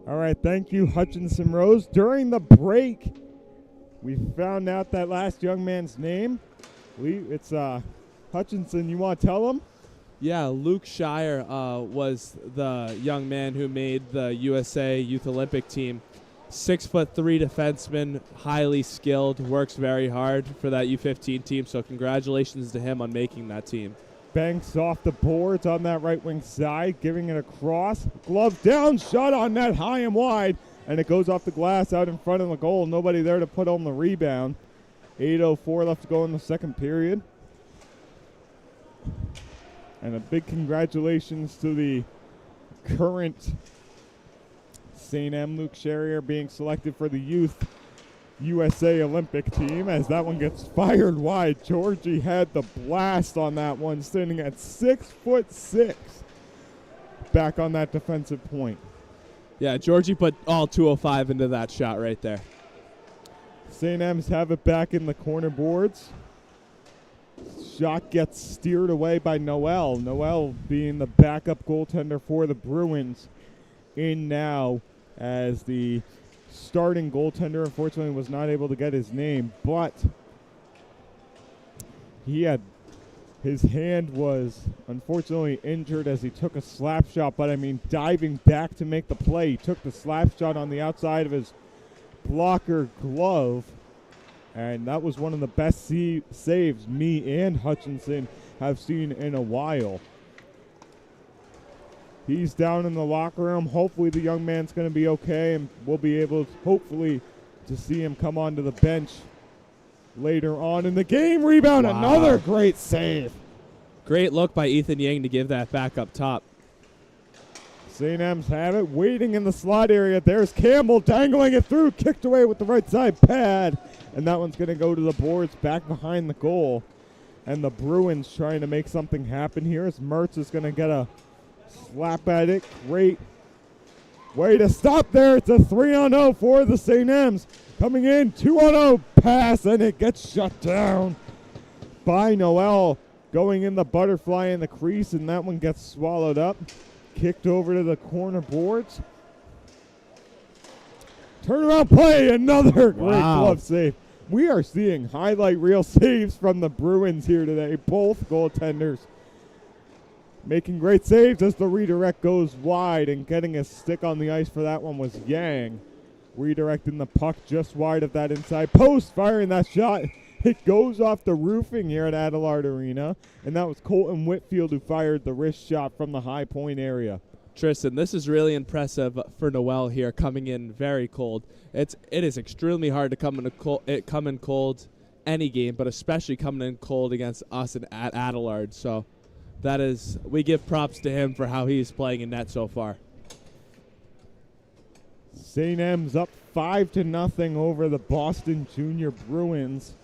All right, thank you, Hutchinson Rose. During the break, we found out that last young man's name. It's Hutchinson. You want to tell him? Yeah, Luke Shire was the young man who made the USA Youth Olympic team. 6'3" defenseman, highly skilled, works very hard for that U15 team. So congratulations to him on making that team. Banks off the boards on that right wing side, giving it across. Glove down, shot on net, high and wide, and it goes off the glass out in front of the goal. Nobody there to put on the rebound. 8:04 left to go in the second period. And a big congratulations to the current St. M. Luke Sherrier being selected for the Youth USA Olympic team as that one gets fired wide. Georgie had the blast on that one, standing at 6'6", back on that defensive point. Yeah, Georgie put all 205 into that shot right there. St. M's have it back in the corner boards. Shot gets steered away by Noel. Noel being the backup goaltender for the Bruins in now as the starting goaltender. Unfortunately was not able to get his name, but his hand was unfortunately injured as he took a slap shot, but I mean diving back to make the play. He took the slap shot on the outside of his blocker glove, and that was one of the best saves me and Hutchinson have seen in a while. He's down in the locker room. Hopefully the young man's going to be okay, and we'll be able, hopefully, to see him come onto the bench later on in the game. Rebound, wow. Another great save. Great look by Ethan Yang to give that back up top. St. M's have it, waiting in the slot area. There's Campbell dangling it through, kicked away with the right side pad, and that one's going to go to the boards back behind the goal. And the Bruins trying to make something happen here as Mertz is going to get a slap at it. Great way to stop there. It's a 3-on-0 for the St. M's. Coming in, 2-on-0 pass, and it gets shut down by Noel. Going in the butterfly in the crease, and that one gets swallowed up. Kicked over to the corner boards. Turnaround play, another great glove save. We are seeing highlight reel saves from the Bruins here today. Both goaltenders making great saves as the redirect goes wide, and getting a stick on the ice for that one was Yang. Redirecting the puck just wide of that inside post, firing that shot. It goes off the roofing here at Adelard Arena, and that was Colton Whitfield who fired the wrist shot from the high point area. Tristan, this is really impressive for Noel here, coming in very cold. It is extremely hard to come in cold any game, but especially coming in cold against us at Adelard. So we give props to him for how he's playing in net so far. St. M's up 5-0 over the Boston Junior Bruins.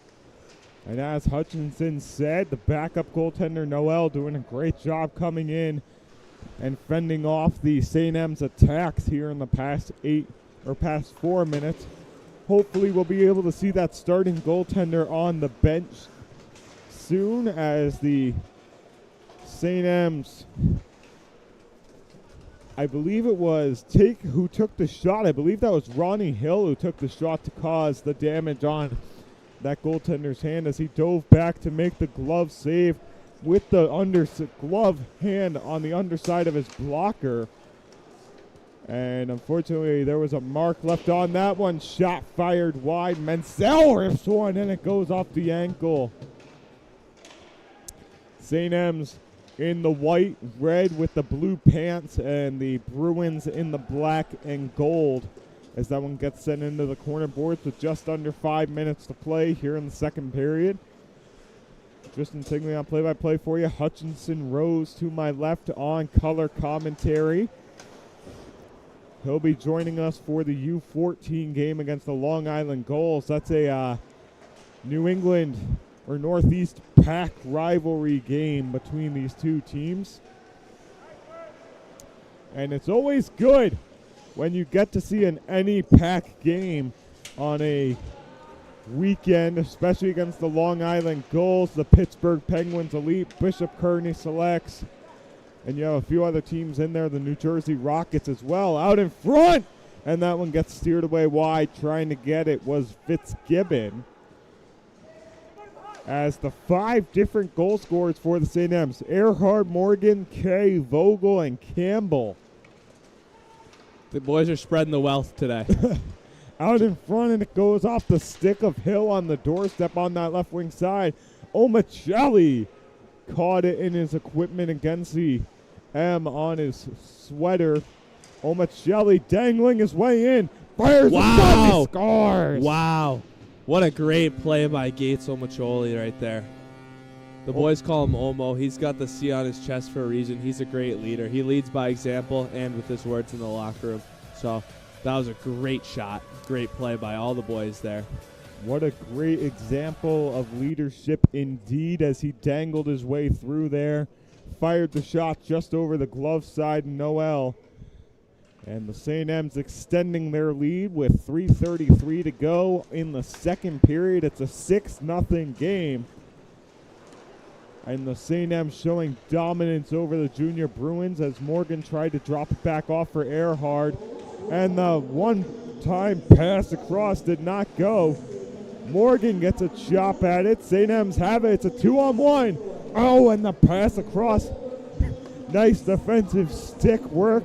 And as Hutchinson said, the backup goaltender Noel doing a great job coming in and fending off the St. M's attacks here in the past 4 minutes. Hopefully we'll be able to see that starting goaltender on the bench soon, as the St. M's, I believe it was who took the shot. I believe that was Ronnie Hill who took the shot to cause the damage on that goaltender's hand as he dove back to make the glove save with the glove hand on the underside of his blocker. And unfortunately, there was a mark left on that one. Shot fired wide. Menzel rips one, and it goes off the ankle. St. M's in the white, red with the blue pants, and the Bruins in the black and gold as that one gets sent into the corner boards with just under 5 minutes to play here in the second period. Tristan Tingley on play-by-play for you. Hutchinson Rose to my left on color commentary. He'll be joining us for the U14 game against the Long Island Gulls. That's a New England or Northeast Pack rivalry game between these two teams. And it's always good when you get to see an any Pack game on a weekend, especially against the Long Island Gulls, the Pittsburgh Penguins Elite, Bishop Kearney Selects, and you have a few other teams in there, the New Jersey Rockets as well, out in front. And that one gets steered away wide. Trying to get it was Fitzgibbon. As the 5 different goal scorers for the St. M's, Earhart, Morgan, Kay, Vogel, and Campbell. The boys are spreading the wealth today. Out in front, and it goes off the stick of Hill on the doorstep on that left wing side. Omicelli caught it in his equipment against the M on his sweater. Omicelli dangling his way in. Fires the shot, he scores. Wow. What a great play by Gates Omicelli right there. The boys call him Omo. He's got the C on his chest for a reason. He's a great leader. He leads by example and with his words in the locker room. So that was a great shot. Great play by all the boys there. What a great example of leadership indeed as he dangled his way through there. Fired the shot just over the glove side, Noel. And the St. M's extending their lead with 3:33 to go in the second period. It's a 6-0 game. And the St. M's showing dominance over the Junior Bruins as Morgan tried to drop it back off for Earhart. And the one-time pass across did not go. Morgan gets a chop at it. St. M's have it. It's a 2-on-1. Oh, and the pass across. Nice defensive stick work.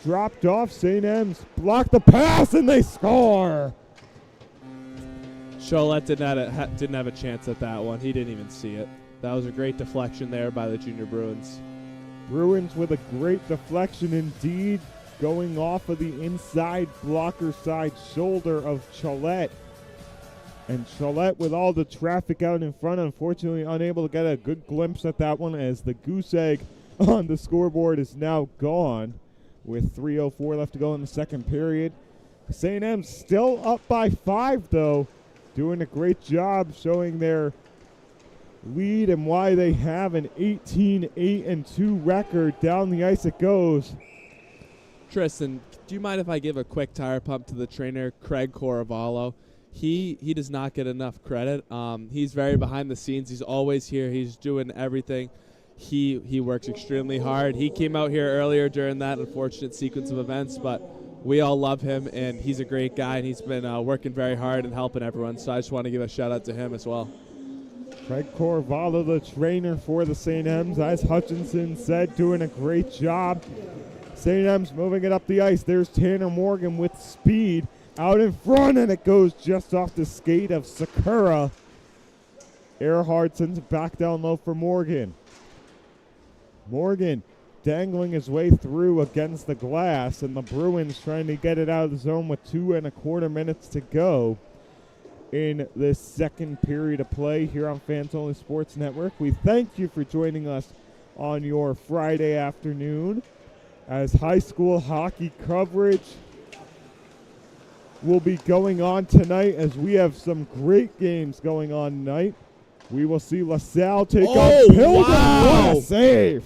Dropped off. St. M's blocked the pass, and they score. Cholette didn't have a chance at that one. He didn't even see it. That was a great deflection there by the Junior Bruins. Bruins with a great deflection indeed, going off of the inside blocker side shoulder of Cholette. And Cholette with all the traffic out in front, unfortunately unable to get a good glimpse at that one as the goose egg on the scoreboard is now gone with 3:04 left to go in the second period. St. M's still up by 5 though, doing a great job showing their lead and why they have an 18-8-2 record. Down the ice it goes. Tristan, do you mind if I give a quick tire pump to the trainer, Craig Coravallo? He does not get enough credit. He's very behind the scenes. He's always here. He's doing everything. He works extremely hard. He came out here earlier during that unfortunate sequence of events, but we all love him, and he's a great guy, and he's been working very hard and helping everyone. So I just want to give a shout-out to him as well. Craig Coravallo, the trainer for the St. M's, as Hutchinson said, doing a great job. St. M's moving it up the ice. There's Tanner Morgan with speed out in front, and it goes just off the skate of Sakura. Earhart sends it back down low for Morgan. Morgan dangling his way through against the glass, and the Bruins trying to get it out of the zone with 2.25 minutes to go in this second period of play here on Fans Only Sports Network. We thank you for joining us on your Friday afternoon as high school hockey coverage will be going on tonight as we have some great games going on tonight. We will see LaSalle take on Pilgrim. Wow. What a save.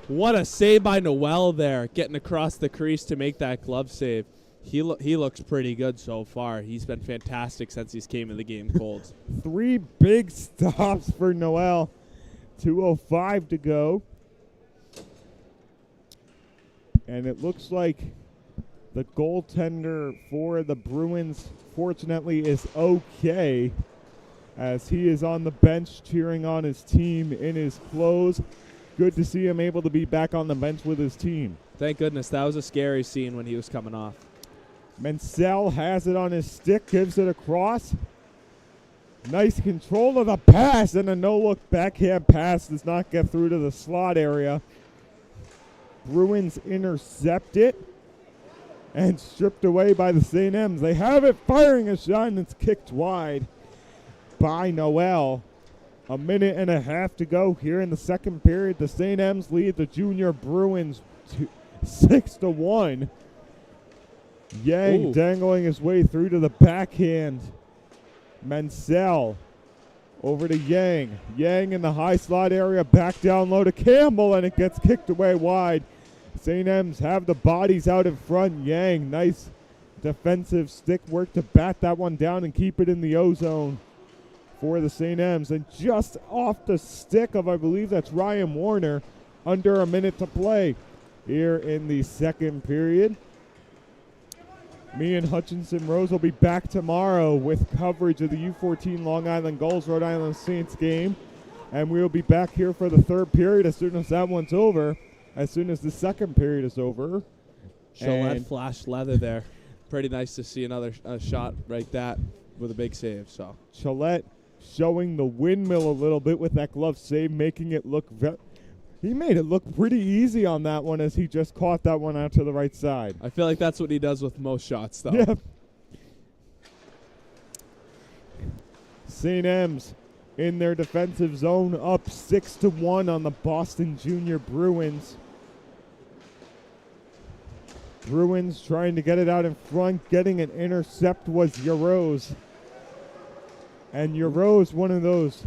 What a save by Noel there, getting across the crease to make that glove save. He looks pretty good so far. He's been fantastic since he's came in the game cold. 3 big stops for Noel. 2:05 to go. And it looks like the goaltender for the Bruins, fortunately, is okay, as he is on the bench cheering on his team in his clothes. Good to see him able to be back on the bench with his team. Thank goodness. That was a scary scene when he was coming off. Mansell has it on his stick, gives it across. Nice control of the pass, and a no-look backhand pass does not get through to the slot area. Bruins intercept it and stripped away by the St. M's. They have it firing a shot, and it's kicked wide by Noel. A minute and a half to go here in the second period. The St. M's lead the Junior Bruins 6-1. Yang dangling his way through to the backhand. Mansell over to Yang. Yang in the high slot area, back down low to Campbell, and it gets kicked away wide. St. M's have the bodies out in front. Yang, nice defensive stick work to bat that one down and keep it in the O-zone for the St. M's. And just off the stick of, I believe that's Ryan Warner, under a minute to play here in the second period. Me and Hutchinson Rose will be back tomorrow with coverage of the U14 Long Island Gulls Rhode Island Saints game. And we will be back here for the third period as soon as that one's over, as soon as the second period is over. Gillette flash leather there. Pretty nice to see another shot like that with a big save. So Gillette showing the windmill a little bit with that glove save, making it look he made it look pretty easy on that one as he just caught that one out to the right side. I feel like that's what he does with most shots, though. Yeah. St. M's in their defensive zone, up 6-1 on the Boston Junior Bruins. Bruins trying to get it out in front. Getting an intercept was Yarose. And Yarose, one of those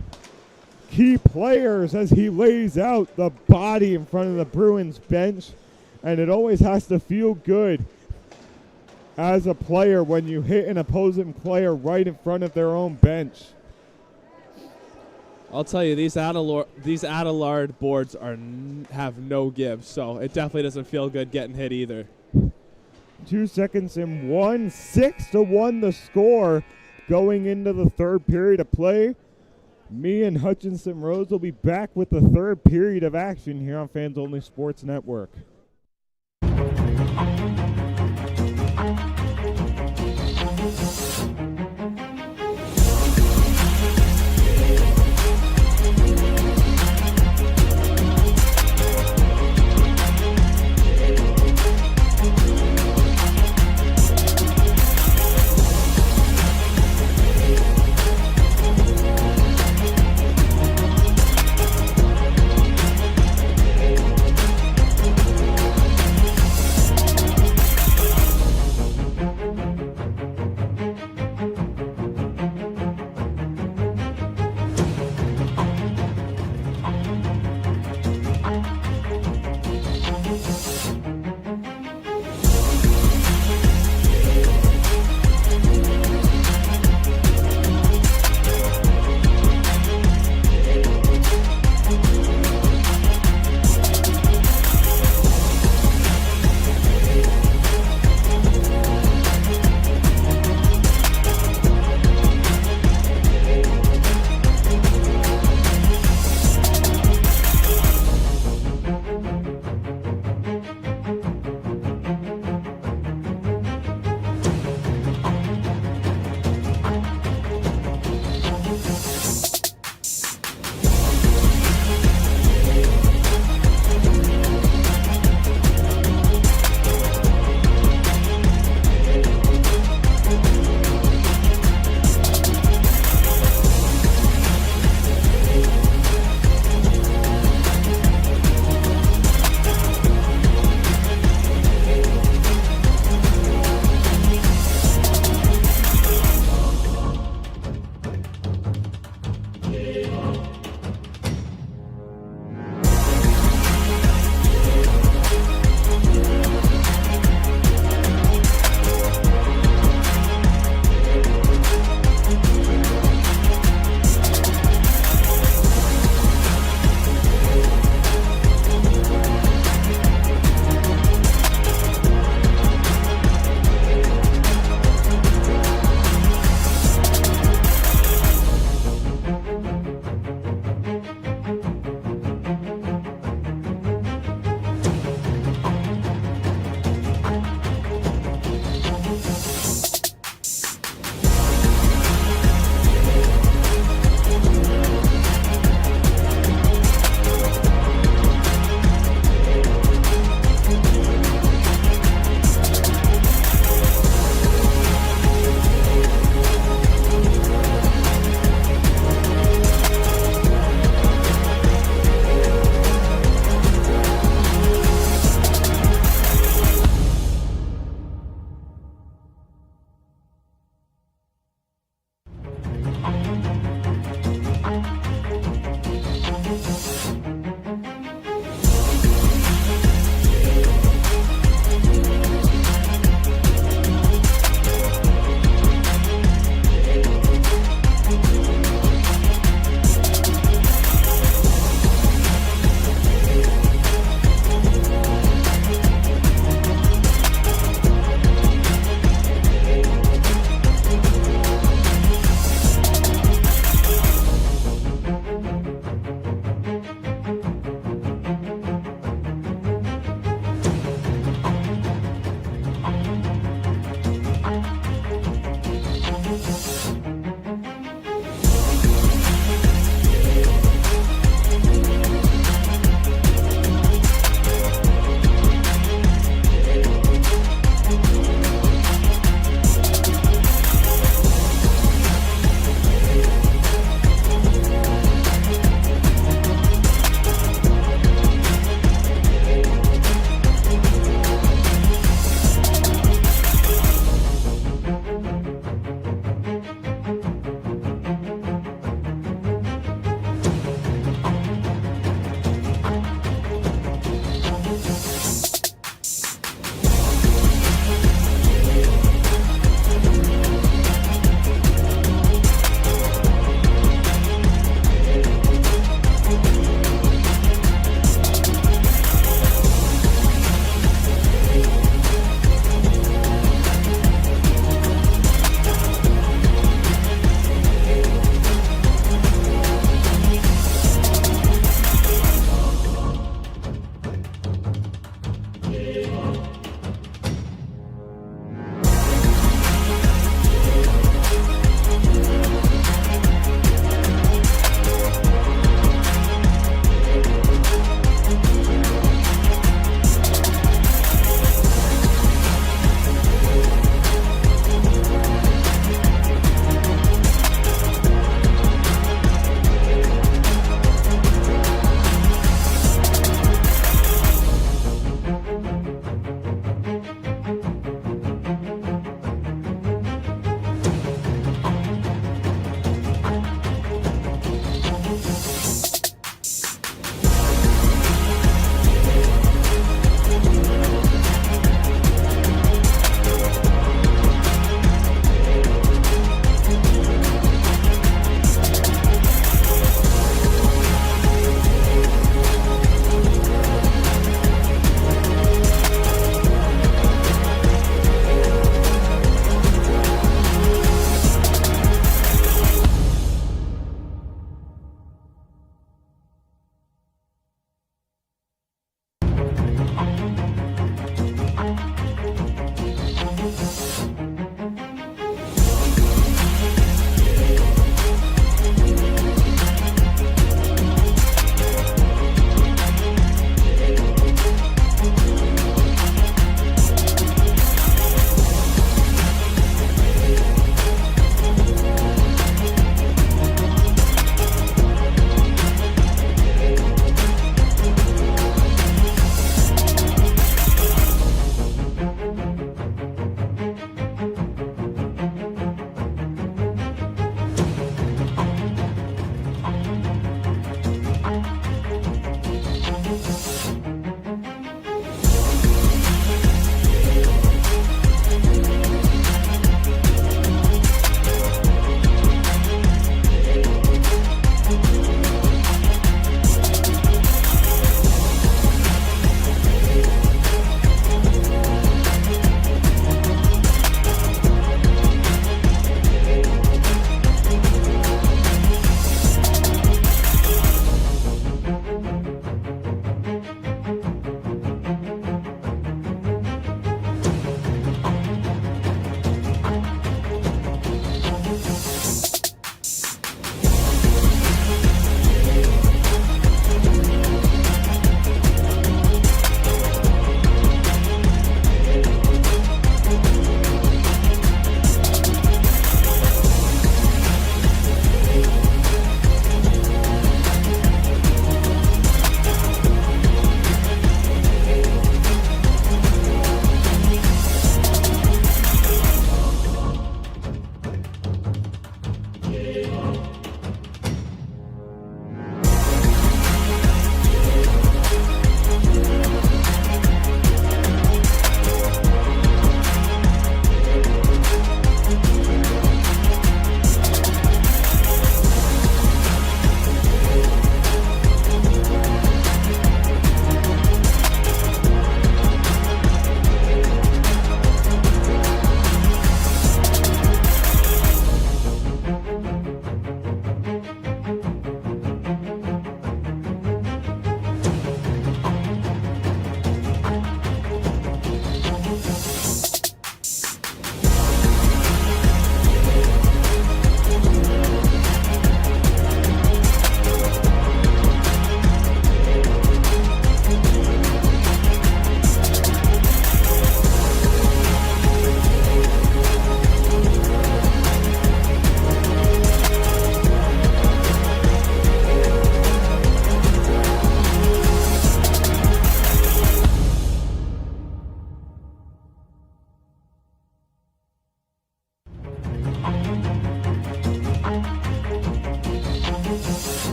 key players as he lays out the body in front of the Bruins bench. And it always has to feel good as a player when you hit an opposing player right in front of their own bench. I'll tell you, these Adelard boards have no give, so it definitely doesn't feel good getting hit either. 2 seconds and 1, 6-1 the score going into the third period of play. Me and Hutchinson Rose will be back with the third period of action here on Fans Only Sports Network.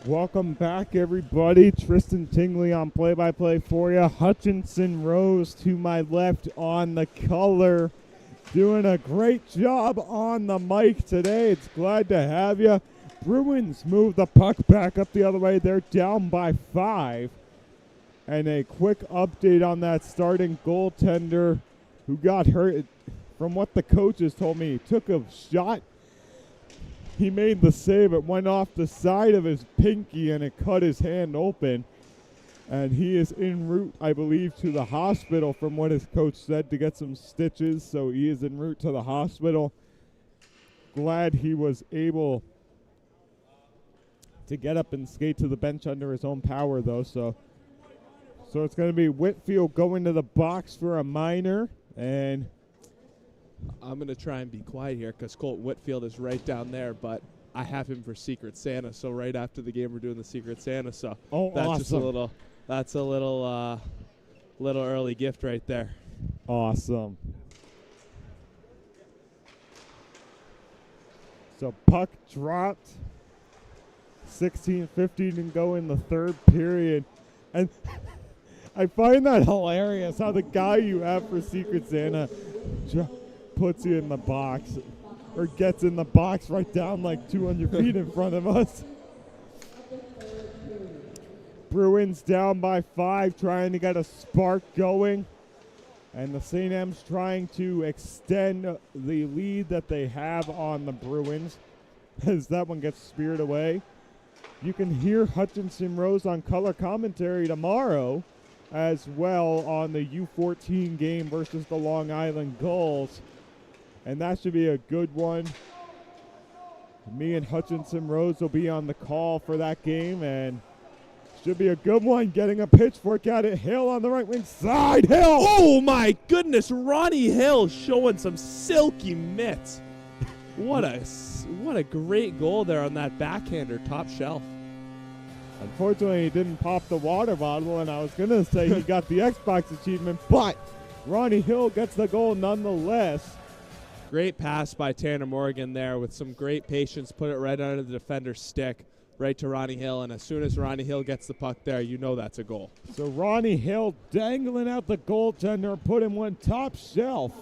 Welcome back, everybody. Tristan Tingley on play-by-play for you. Hutchinson Rose to my left on the color. Doing a great job on the mic today. It's glad to have you. Bruins move the puck back up the other way. They're down by 5. And a quick update on that starting goaltender who got hurt. From what the coaches told me, he took a shot. He made the save. It went off the side of his pinky and it cut his hand open. And he is en route, I believe, to the hospital from what his coach said to get some stitches. So he is en route to the hospital. Glad he was able to get up and skate to the bench under his own power, though. So it's going to be Whitfield going to the box for a minor. And I'm going to try and be quiet here because Colt Whitfield is right down there, but I have him for Secret Santa. So right after the game, we're doing the Secret Santa. So that's awesome. Just a little early gift right there. Awesome. So puck dropped. 16-15 and go in the third period. And I find that hilarious how the guy you have for Secret Santa puts you in the box or gets in the box right down like 200 feet in front of us. Bruins down by 5, trying to get a spark going. And the St. M's trying to extend the lead that they have on the Bruins as that one gets speared away. You can hear Hutchinson Rose on color commentary tomorrow as well on the U14 game versus the Long Island Gulls. And that should be a good one. Me and Hutchinson Rose will be on the call for that game, and should be a good one. Getting a pitchfork at it. Hill on the right wing side. Hill! Oh, my goodness. Ronnie Hill showing some silky mitts. What a great goal there on that backhander, top shelf. Unfortunately, he didn't pop the water bottle, and I was going to say he got the Xbox achievement, but Ronnie Hill gets the goal nonetheless. Great pass by Tanner Morgan there with some great patience. Put it right under the defender's stick, right to Ronnie Hill, and as soon as Ronnie Hill gets the puck there, you know that's a goal. So Ronnie Hill dangling out the goaltender, putting one top shelf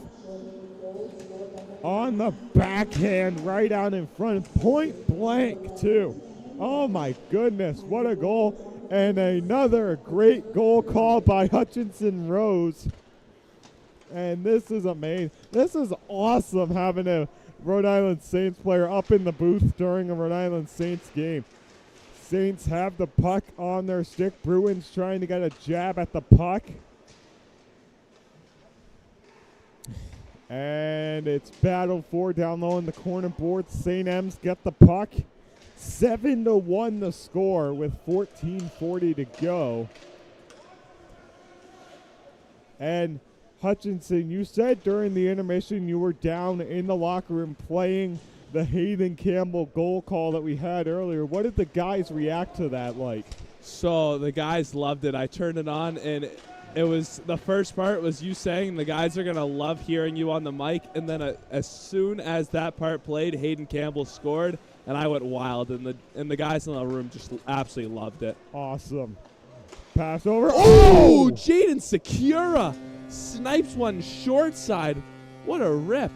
on the backhand right out in front, point blank too. Oh my goodness, what a goal. And another great goal call by Hutchinson Rose. And this is amazing. This is awesome having a Rhode Island Saints player up in the booth during a Rhode Island Saints game. Saints have the puck on their stick. Bruins trying to get a jab at the puck. And it's battled for down low in the corner board. St. M's get the puck. 7-1 the score with 14:40 to go. And Hutchinson, you said during the intermission you were down in the locker room playing the Hayden Campbell goal call that we had earlier. What did the guys react to that like? So the guys loved it. I turned it on, and it was the first part was you saying the guys are going to love hearing you on the mic, and then as soon as that part played, Hayden Campbell scored, and I went wild, and the guys in the room just absolutely loved it. Awesome. Pass over. Oh! Jaden Secura snipes one short side. What a rip.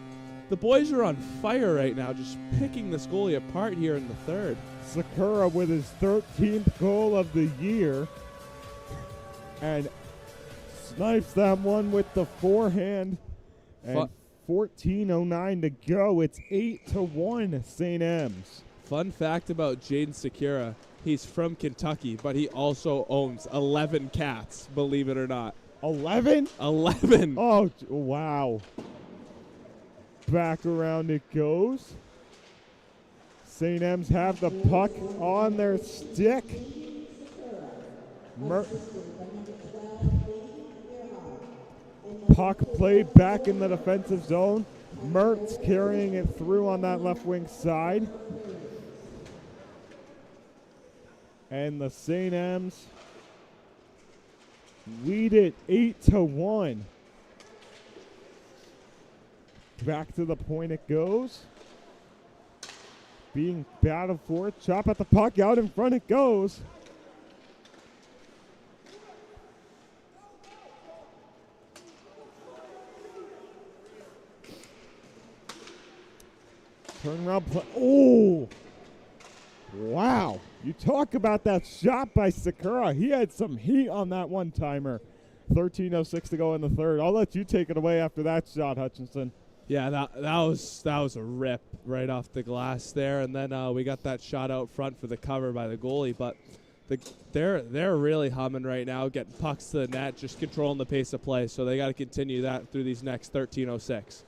The boys are on fire right now, just picking this goalie apart here in the third. Sakura with his 13th goal of the year. And snipes that one with the forehand. And 14:09 to go. It's 8-1 St. M's. Fun fact about Jaden Secura, he's from Kentucky, but he also owns 11 cats, believe it or not. 11? 11. Oh, wow. Back around it goes. St. M's have the puck on their stick. Puck played back in the defensive zone. Mertz carrying it through on that left wing side. And the St. M's lead it 8-1. Back to the point it goes. being battled for. Chop at the puck, out in front it goes. Turn around play. Oh! Wow. You talk about that shot by Sakura. He had some heat on that one-timer. 13:06 to go in the third. I'll let you take it away after that shot, Hutchinson. Yeah, that was a rip right off the glass there, and then we got that shot out front for the cover by the goalie. But they're really humming right now, getting pucks to the net, just controlling the pace of play. So they got to continue that through these next 13:06.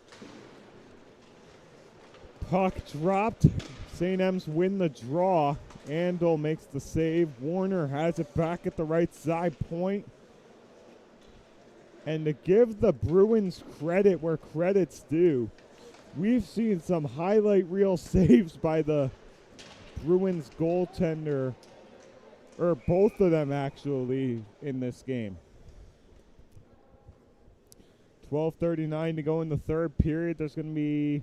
Puck dropped. St. M's win the draw. Andel makes the save. Warner has it back at the right side point. And to give the Bruins credit where credit's due, we've seen some highlight reel saves by the Bruins goaltender, or both of them actually, in this game. 12:39 to go in the third period. There's going to be,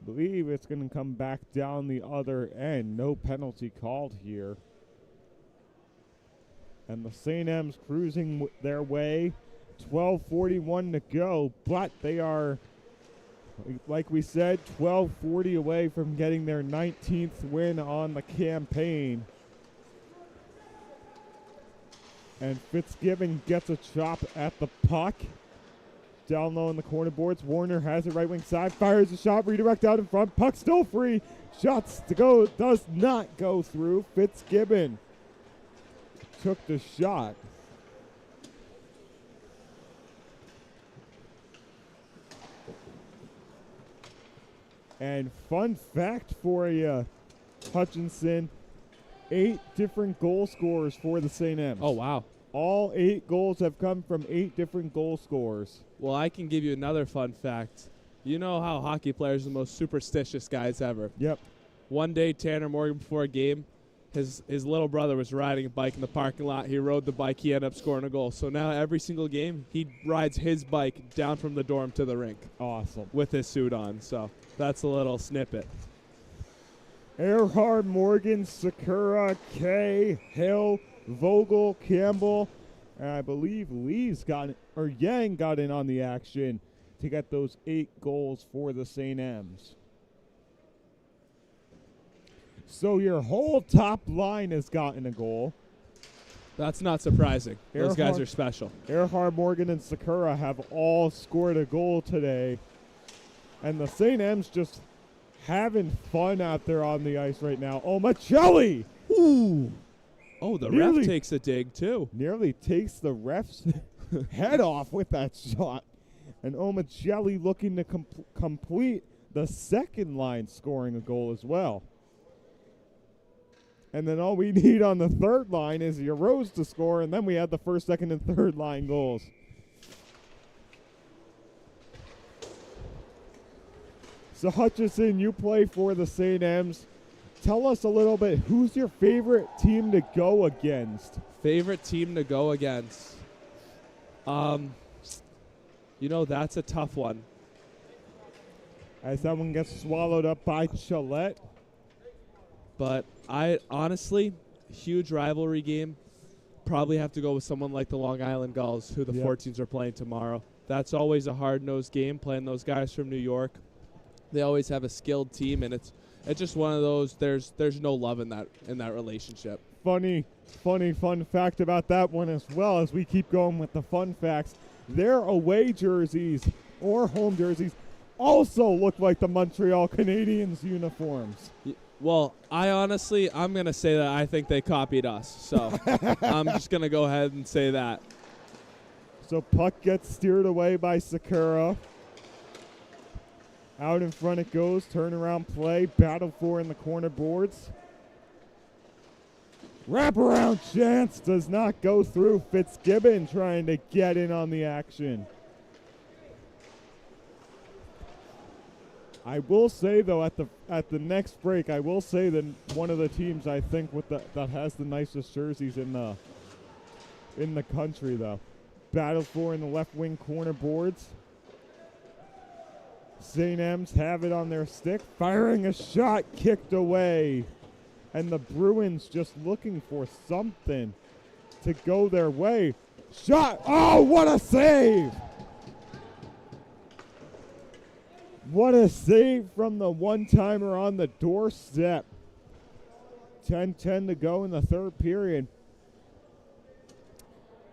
I believe it's going to come back down the other end. No penalty called here. And the St. M's cruising their way. 12:41 to go, but they are, like we said, 12:40 away from getting their 19th win on the campaign. And Fitzgibbon gets a chop at the puck. Down low in the corner boards. Warner has it right wing side, fires a shot, redirect out in front. Puck still free. Shots to go, does not go through. Fitzgibbon took the shot. And fun fact for you, Hutchinson, 8 different goal scorers for the St. M's. Oh, wow. All 8 goals have come from 8 different goal scorers. Well, I can give you another fun fact. You know how hockey players are the most superstitious guys ever. Yep. One day, Tanner Morgan, before a game, his little brother was riding a bike in the parking lot. He rode the bike. He ended up scoring a goal. So now every single game, he rides his bike down from the dorm to the rink. Awesome. With his suit on. So that's a little snippet. Earhart, Morgan, Sakura, Kay, Hill, Vogel, Campbell, and I believe Yang got in on the action to get those 8 goals for the St. M's. So your whole top line has gotten a goal. That's not surprising. Those guys are special. Earhart, Morgan, and Sakura have all scored a goal today. And the St. M's just having fun out there on the ice right now. Oh, Michelli! Ooh! Oh, the ref takes a dig, too. Nearly takes the ref's head off with that shot. And Omicelli looking to complete the second line scoring a goal as well. And then all we need on the third line is your Rose to score, and then we have the first, second, and third line goals. So Hutchison, you play for the St. M's. Tell us a little bit, who's your favorite team to go against? Favorite team to go against? You know, that's a tough one. As that one gets swallowed up by Gillette. But I honestly, huge rivalry game. Probably have to go with someone like the Long Island Gulls, who the 14s are playing tomorrow. That's always a hard-nosed game, playing those guys from New York. They always have a skilled team, and it's just one of those. There's no love in that relationship. Funny fun fact about that one as well, as we keep going with the fun facts. Their away jerseys or home jerseys also look like the Montreal Canadiens uniforms. Well, I'm going to say that I think they copied us. So I'm just going to go ahead and say that. So puck gets steered away by Sakura. Out in front it goes. Turnaround play. Battle for in the corner boards. Wraparound chance does not go through. Fitzgibbon trying to get in on the action. I will say, though, at the next break, I will say that one of the teams I think that has the nicest jerseys in the country, though. Battle for in the left wing corner boards. St. M's have it on their stick, firing a shot, kicked away. And the Bruins just looking for something to go their way. Shot! Oh, what a save! What a save from the one-timer on the doorstep. 10-10 to go in the third period.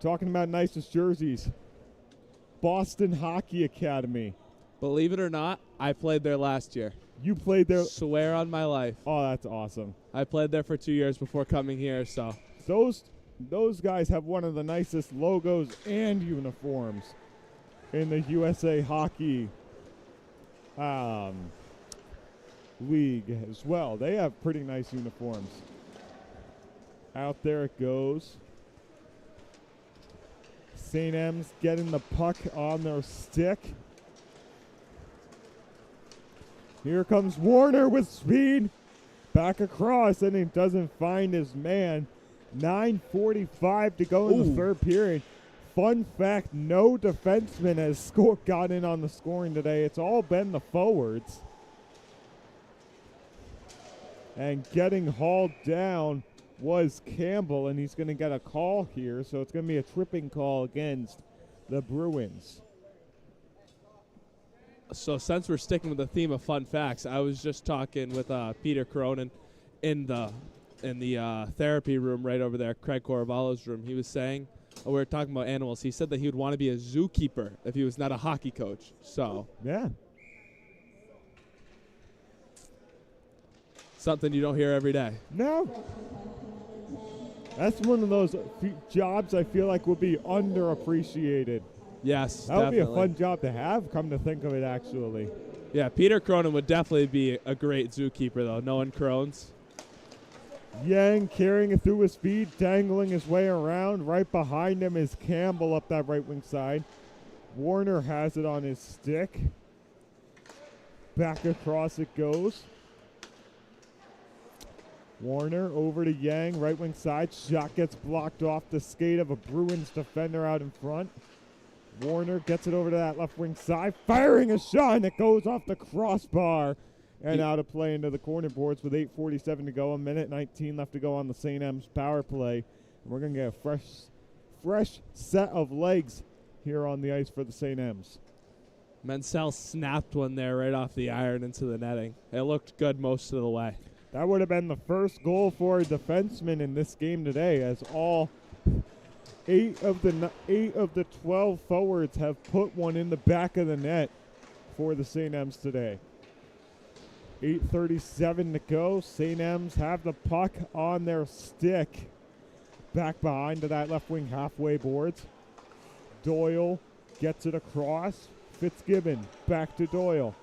Talking about nicest jerseys. Boston Hockey Academy. Believe it or not, I played there last year. You played there? Swear on my life. Oh, that's awesome. I played there for 2 years before coming here, so. Those guys have one of the nicest logos and uniforms in the USA Hockey League as well. They have pretty nice uniforms. Out there it goes. St. M's getting the puck on their stick. Here comes Warner with speed. Back across, and he doesn't find his man. 9:45 to go in the third period. Fun fact, no defenseman has got in on the scoring today. It's all been the forwards. And getting hauled down was Campbell, and he's going to get a call here, so it's going to be a tripping call against the Bruins. So since we're sticking with the theme of fun facts, I was just talking with Peter Cronin in the therapy room right over there, Craig Corvallo's room. He was saying, we were talking about animals. He said that he would want to be a zookeeper if he was not a hockey coach. So yeah, something you don't hear every day. No. That's one of those jobs I feel like would be underappreciated. Yes, that would be a definitely. fun job to have, come to think of it, actually. Yeah, Peter Cronin would definitely be a great zookeeper, though, knowing crones. Yang carrying it through his feet, dangling his way around. Right behind him is Campbell up that right wing side. Warner has it on his stick. Back across it goes. Warner over to Yang, right wing side. Shot gets blocked off the skate of a Bruins defender out in front. Warner gets it over to that left wing side, firing a shot, and it goes off the crossbar and out of play into the corner boards with 8:47 to go, a minute 19 left to go on the St. M's power play. And we're going to get a fresh set of legs here on the ice for the St. M's. Mansell snapped one there right off the iron into the netting. It looked good most of the way. That would have been the first goal for a defenseman in this game today, as all 8 of the 12 forwards have put one in the back of the net for the St. M's today. 8:37 to go. St. M's have the puck on their stick. Back behind to that left wing halfway boards. Doyle gets it across. Fitzgibbon back to Doyle.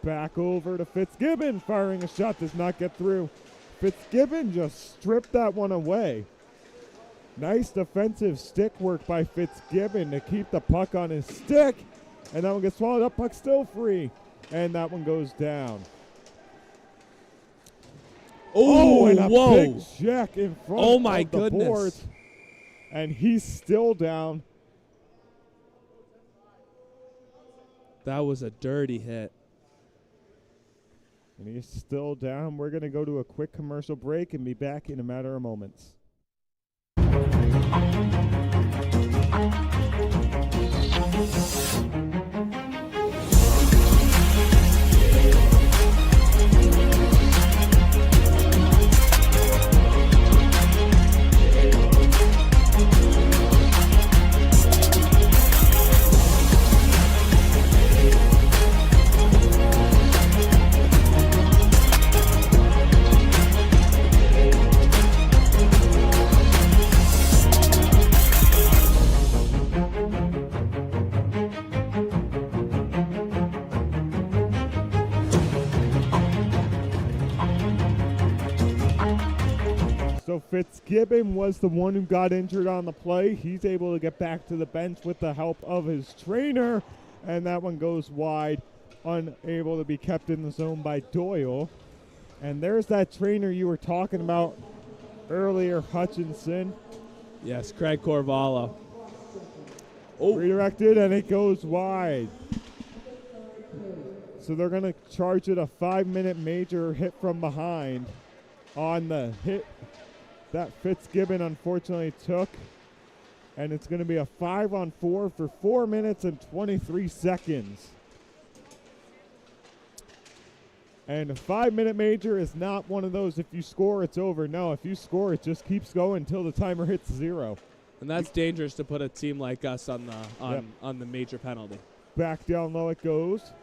Back over to Fitzgibbon. Firing a shot, does not get through. Fitzgibbon just stripped that one away. Nice defensive stick work by Fitzgibbon to keep the puck on his stick. And that one gets swallowed up. Puck still free. And that one goes down. Oh, and a whoa. big check in front Oh, my of the goodness. boards. And he's still down. That was a dirty hit. And he's still down. We're going to go to a quick commercial break and be back in a matter of moments. So Fitzgibbon was the one who got injured on the play. He's able to get back to the bench with the help of his trainer. And that one goes wide, unable to be kept in the zone by Doyle. And there's that trainer you were talking about earlier, Hutchinson. Yes, Craig Corvallo. Redirected, and it goes wide. So they're going to charge it a 5-minute major hit from behind on the hit that Fitzgibbon unfortunately took. And it's going to be a 5-on-4 for 4 minutes and 23 seconds. And a 5-minute major is not one of those, if you score, it's over. No, if you score, it just keeps going until the timer hits 0. And that's dangerous to put a team like us on the major penalty. Back down low it goes.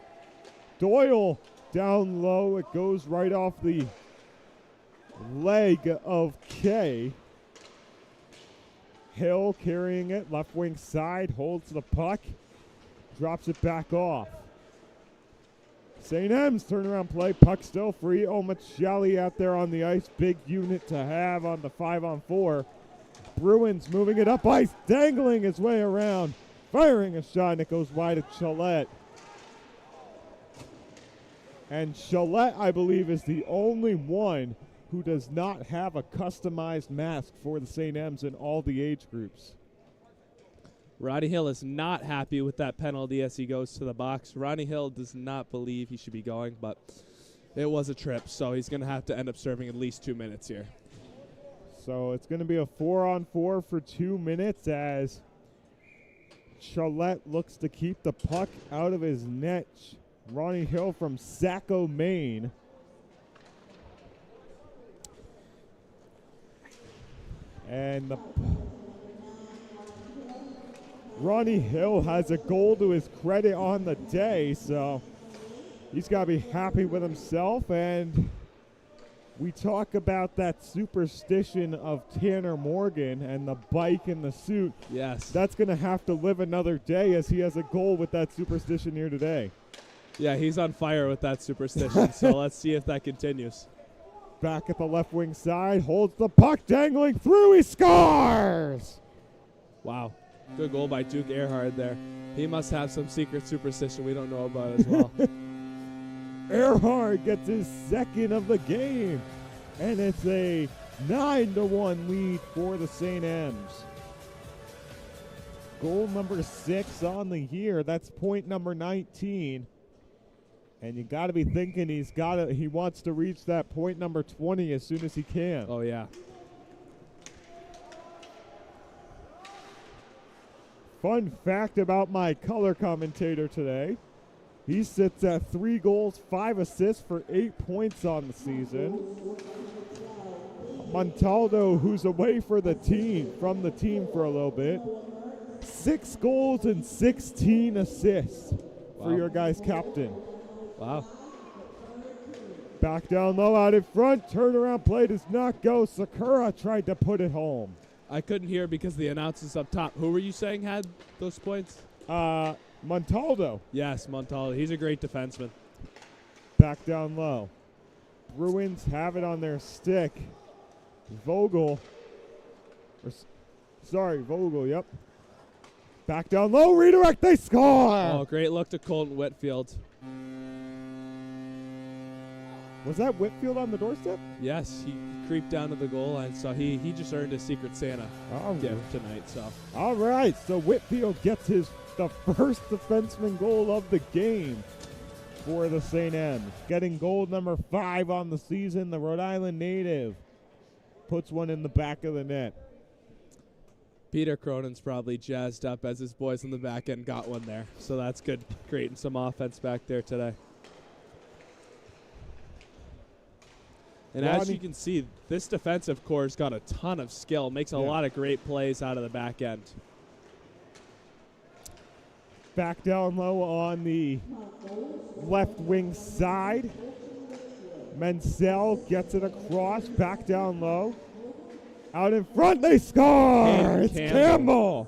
Doyle down low. It goes right off the leg of Kay. Hill carrying it, left wing side, holds the puck, drops it back off. St. M's turnaround play, puck still free. O'Machali out there on the ice, big unit to have on the 5-on-4. Bruins moving it up ice, dangling his way around, firing a shot, and it goes wide at Chalette. And Chalette, I believe, is the only one who does not have a customized mask for the St. M's in all the age groups. Ronnie Hill is not happy with that penalty as he goes to the box. Ronnie Hill does not believe he should be going, but it was a trip, so he's going to have to end up serving at least 2 minutes here. So it's going to be a 4-on-4 for 2 minutes as Chalette looks to keep the puck out of his net. Ronnie Hill from Saco, Maine. And Ronnie Hill has a goal to his credit on the day, so he's got to be happy with himself. And we talk about that superstition of Tanner Morgan and the bike and the suit. Yes. That's going to have to live another day as he has a goal with that superstition here today. Yeah, he's on fire with that superstition, so let's see if that continues. Back at the left wing side, holds the puck dangling through, he scores! Wow, good goal by Duke Earhart there. He must have some secret superstition we don't know about as well. Earhart gets his second of the game, and it's a 9-1 lead for the St. M's. Goal number 6 on the year, that's point number 19. And you got to be thinking he wants to reach that point number 20 as soon as he can. Oh, yeah. Fun fact about my color commentator today. He sits at 3 goals, 5 assists for 8 points on the season. Montaldo, who's away from the team for a little bit. 6 goals and 16 assists for your guys' captain. Wow. Back down low out in front. Turnaround play does not go. Sakura tried to put it home. I couldn't hear because the announcer's up top. Who were you saying had those points? Montaldo. Yes, Montaldo. He's a great defenseman. Back down low. Bruins have it on their stick. Vogel, yep. Back down low, redirect, they score! Oh, great look to Colton Whitfield. Was that Whitfield on the doorstep? Yes, he creeped down to the goal line, so he just earned a Secret Santa gift tonight. So all right, so Whitfield gets the first defenseman goal of the game for the St. M's. Getting goal number 5 on the season, the Rhode Island native puts one in the back of the net. Peter Cronin's probably jazzed up as his boys on the back end got one there. So that's good, creating some offense back there today. And as you can see, this defensive core's got a ton of skill, makes a lot of great plays out of the back end. Back down low on the left wing side. Menzel gets it across, back down low. Out in front, they score! It's Campbell!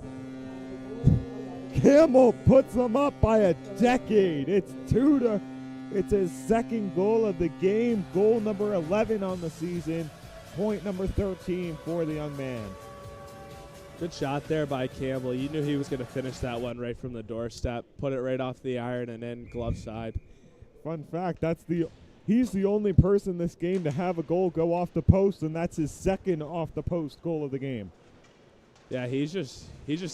Campbell puts them up by a decade. It's his second goal of the game, goal number 11 on the season, point number 13 for the young man. Good shot there by Campbell. You knew he was going to finish that one right from the doorstep, put it right off the iron and in glove side. Fun fact, he's the only person this game to have a goal go off the post, and that's his second off the post goal of the game. Yeah, he's just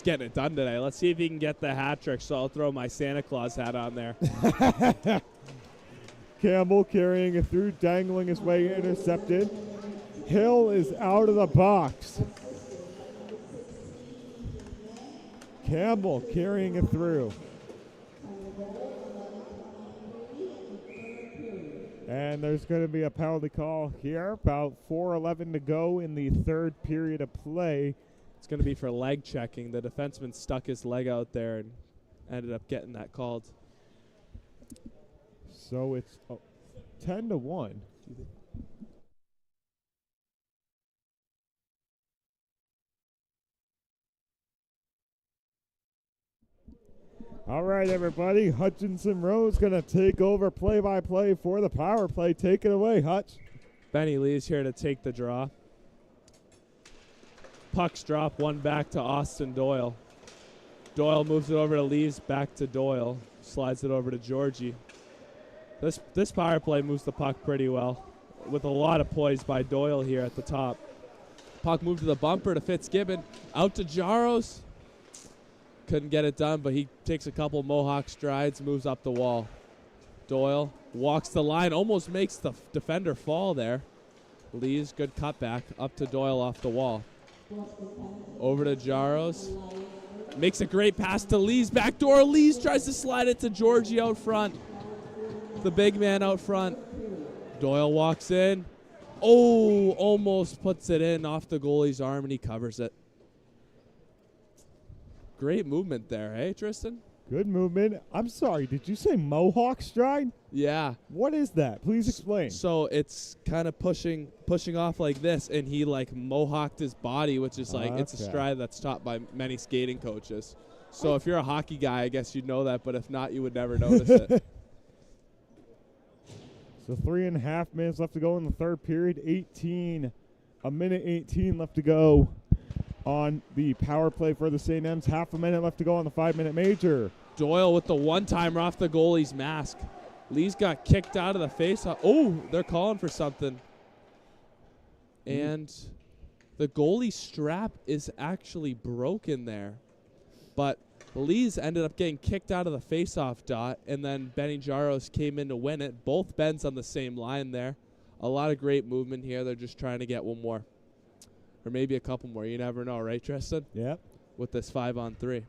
getting it done today. Let's see if he can get the hat trick, so I'll throw my Santa Claus hat on there. Campbell carrying it through, dangling his way, intercepted. Hill is out of the box. Campbell carrying it through. And there's going to be a penalty call here. About 4:11 to go in the third period of play. It's going to be for leg checking. The defenseman stuck his leg out there and ended up getting that called. So it's 10-1. All right, everybody. Hutchinson Rose going to take over play-by-play for the power play. Take it away, Hutch. Benny Lee's here to take the draw. Pucks drop, one back to Austin Doyle. Doyle moves it over to Leaves, back to Doyle. Slides it over to Georgie. This power play moves the puck pretty well, with a lot of poise by Doyle here at the top. Puck moved to the bumper to Fitzgibbon. Out to Jaros. Couldn't get it done, but he takes a couple Mohawk strides, moves up the wall. Doyle walks the line, almost makes the defender fall there. Lee's good cutback, up to Doyle off the wall. Over to Jaros. Makes a great pass to Lee's backdoor. Lee's tries to slide it to Georgie out front. The big man out front. Doyle walks in. Oh, almost puts it in off the goalie's arm, and he covers it. Great movement there, hey, Tristan? Good movement. I'm sorry, did you say Mohawk stride? Yeah. What is that? Please explain. So it's kind of pushing off like this, and he like mohawked his body, which is like, it's a stride that's taught by many skating coaches. So if you're a hockey guy, I guess you'd know that, but if not, you would never notice it. So 3.5 minutes left to go in the third period. A minute 18 left to go on the power play for the St. M's. Half a minute left to go on the 5-minute major. Doyle with the one-timer off the goalie's mask. Lee's got kicked out of the face-off. Oh, they're calling for something. And the goalie strap is actually broken there. But Lee's ended up getting kicked out of the face-off dot, and then Benny Jaros came in to win it. Both Bens on the same line there. A lot of great movement here. They're just trying to get one more. Or maybe a couple more. You never know, right, Tristan? Yep. With this 5-on-3.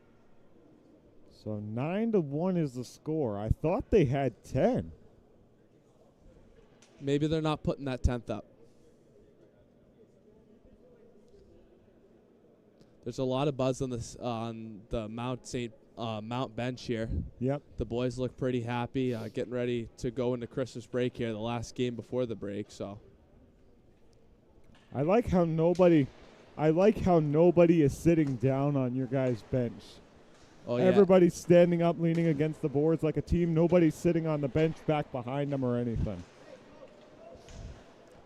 So 9-1 is the score. I thought they had 10. Maybe they're not putting that 10th up. There's a lot of buzz on the Mount bench here. Yep. The boys look pretty happy, getting ready to go into Christmas break here, the last game before the break. So I like how nobody is sitting down on your guys' bench. Oh, yeah. Everybody's standing up, leaning against the boards like a team. Nobody's sitting on the bench back behind them or anything.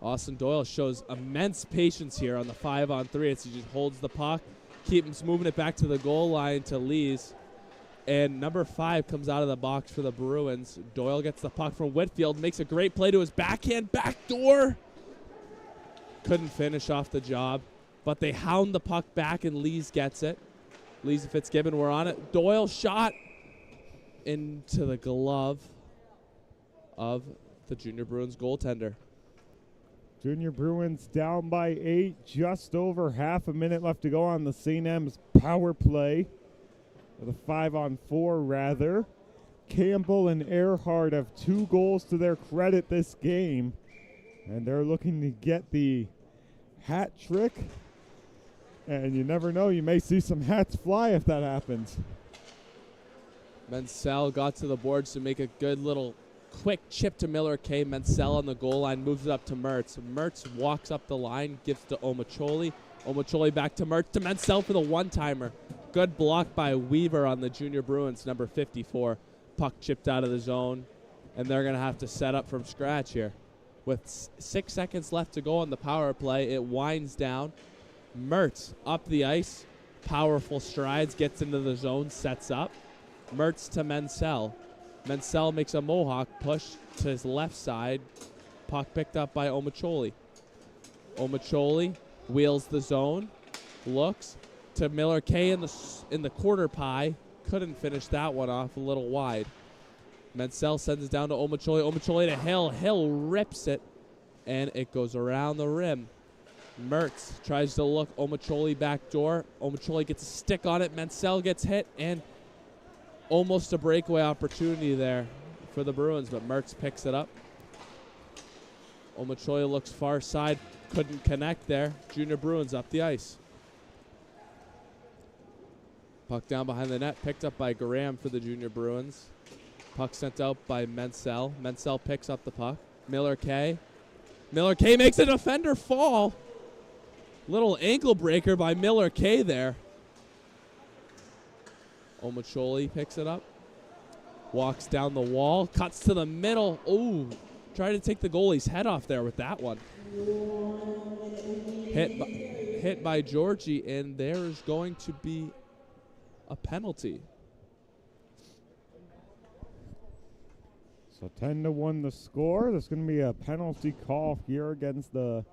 Austin Doyle shows immense patience here on the 5-on-3 as he just holds the puck, keeps moving it back to the goal line to Lees. And number 5 comes out of the box for the Bruins. Doyle gets the puck from Whitfield, makes a great play to his backhand, backdoor. Couldn't finish off the job, but they hound the puck back and Lees gets it. Lees and Fitzgibbon were on it. Doyle shot into the glove of the Junior Bruins goaltender. Junior Bruins down by 8, just over half a minute left to go on the St. M's power play. Or the 5-on-4, rather. Campbell and Earhart have 2 goals to their credit this game. And they're looking to get the hat trick. And you never know, you may see some hats fly if that happens. Menzel got to the boards to make a good little quick chip to Miller K. Menzel on the goal line, moves it up to Mertz. Mertz walks up the line, gives to Omacholi. Omacholi back to Mertz, to Menzel for the one-timer. Good block by Weaver on the Junior Bruins, number 54. Puck chipped out of the zone, and they're going to have to set up from scratch here. With 6 seconds left to go on the power play, it winds down. Mertz up the ice, powerful strides, gets into the zone, sets up. Mertz to Menzel. Menzel makes a Mohawk push to his left side. Puck picked up by Omacholi. Omacholi wheels the zone, looks to Miller K in the quarter pie. Couldn't finish that one off, a little wide. Mansell sends it down to Omacholi. Omacholi to Hill. Hill rips it, and it goes around the rim. Mertz tries to look Omacholi backdoor. Omacholi gets a stick on it. Mansell gets hit, and almost a breakaway opportunity there for the Bruins, but Mertz picks it up. Omacholi looks far side. Couldn't connect there. Junior Bruins up the ice. Puck down behind the net. Picked up by Graham for the Junior Bruins. Puck sent out by Mansell. Mansell picks up the puck. Miller K. Miller K makes a defender fall. Little ankle breaker by Miller K there. Omacholi picks it up. Walks down the wall. Cuts to the middle. Ooh. Tried to take the goalie's head off there with that one. Hit by Georgie, and there's going to be a penalty. So 10-1 the score. There's going to be a penalty call here against the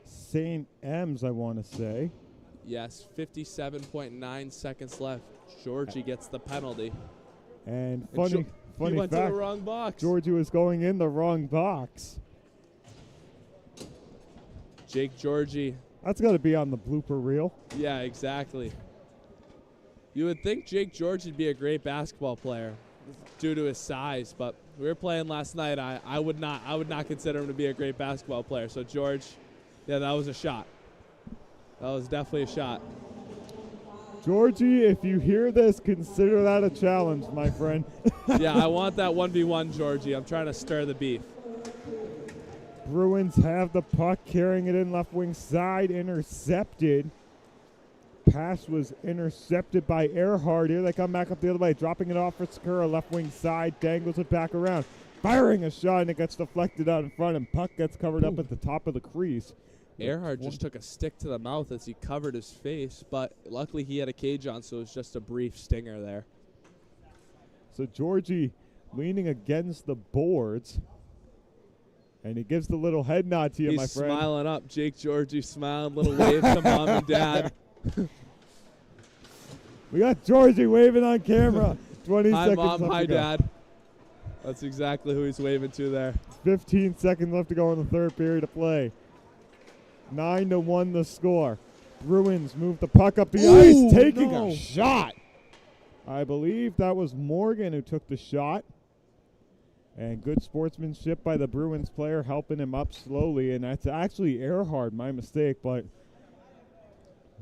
St. M's, I want to say. Yes, 57.9 seconds left. Georgie gets the penalty. And funny he went fact, to the wrong box. Georgie was going in the wrong box. Jake Georgie. That's got to be on the blooper reel. Yeah, exactly. You would think Jake Georgie would be a great basketball player due to his size, but we were playing last night. I would not consider him to be a great basketball player. So George, yeah, that was a shot. That was definitely a shot. Georgie, if you hear this, consider that a challenge, my friend. Yeah, I want that 1v1, Georgie. I'm trying to stir the beef. Bruins have the puck, carrying it in left wing side, intercepted. Pass was intercepted by Earhart. Here they come back up the other way, dropping it off for Sakura, left wing side, dangles it back around. Firing a shot, and it gets deflected out in front, and puck gets covered up at the top of the crease. Earhart just took a stick to the mouth as he covered his face, but luckily he had a cage on, so it was just a brief stinger there. So Georgie leaning against the boards, and he gives the little head nod to you, my friend. He's smiling up. Jake Georgie smiling, little wave to mom and dad. We got Georgie waving on camera. 20 hi, seconds Mom. left Hi, to go. Dad. That's exactly who he's waving to there. 15 seconds left to go in the third period of play. 9-1 the score. Bruins move the puck up the ice, taking a shot. I believe that was Morgan who took the shot. And good sportsmanship by the Bruins player, helping him up slowly. And that's actually Earhart, my mistake, but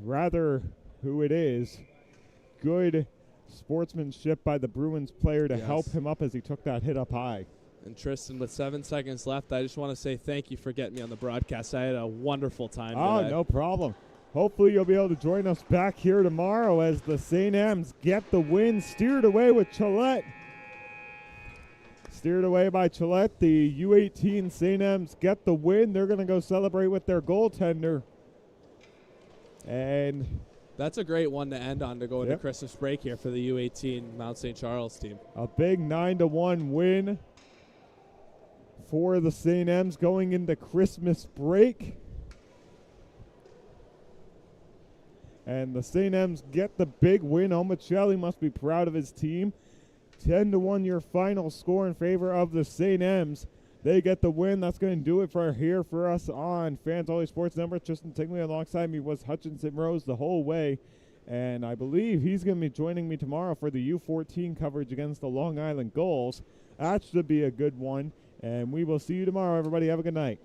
rather who it is. Good sportsmanship by the Bruins player to help him up as he took that hit up high. And Tristan, with 7 seconds left, I just want to say thank you for getting me on the broadcast. I had a wonderful time today. No problem. Hopefully you'll be able to join us back here tomorrow as the St. M's get the win, steered away with Chillette. Steered away by Chillette. The U18 St. M's get the win. They're going to go celebrate with their goaltender. And that's a great one to end on to go into Christmas break here for the U18 Mount St. Charles team. A big 9-1 win for the St. M's going into Christmas break. And the St. M's get the big win. Omacheli must be proud of his team. 10-1 your final score in favor of the St. M's. They get the win. That's going to do it for us on Fans Only Sports Network. Tristan Tingley alongside me was Hutchinson Rose the whole way. And I believe he's going to be joining me tomorrow for the U14 coverage against the Long Island Gulls. That should be a good one. And we will see you tomorrow, everybody. Have a good night.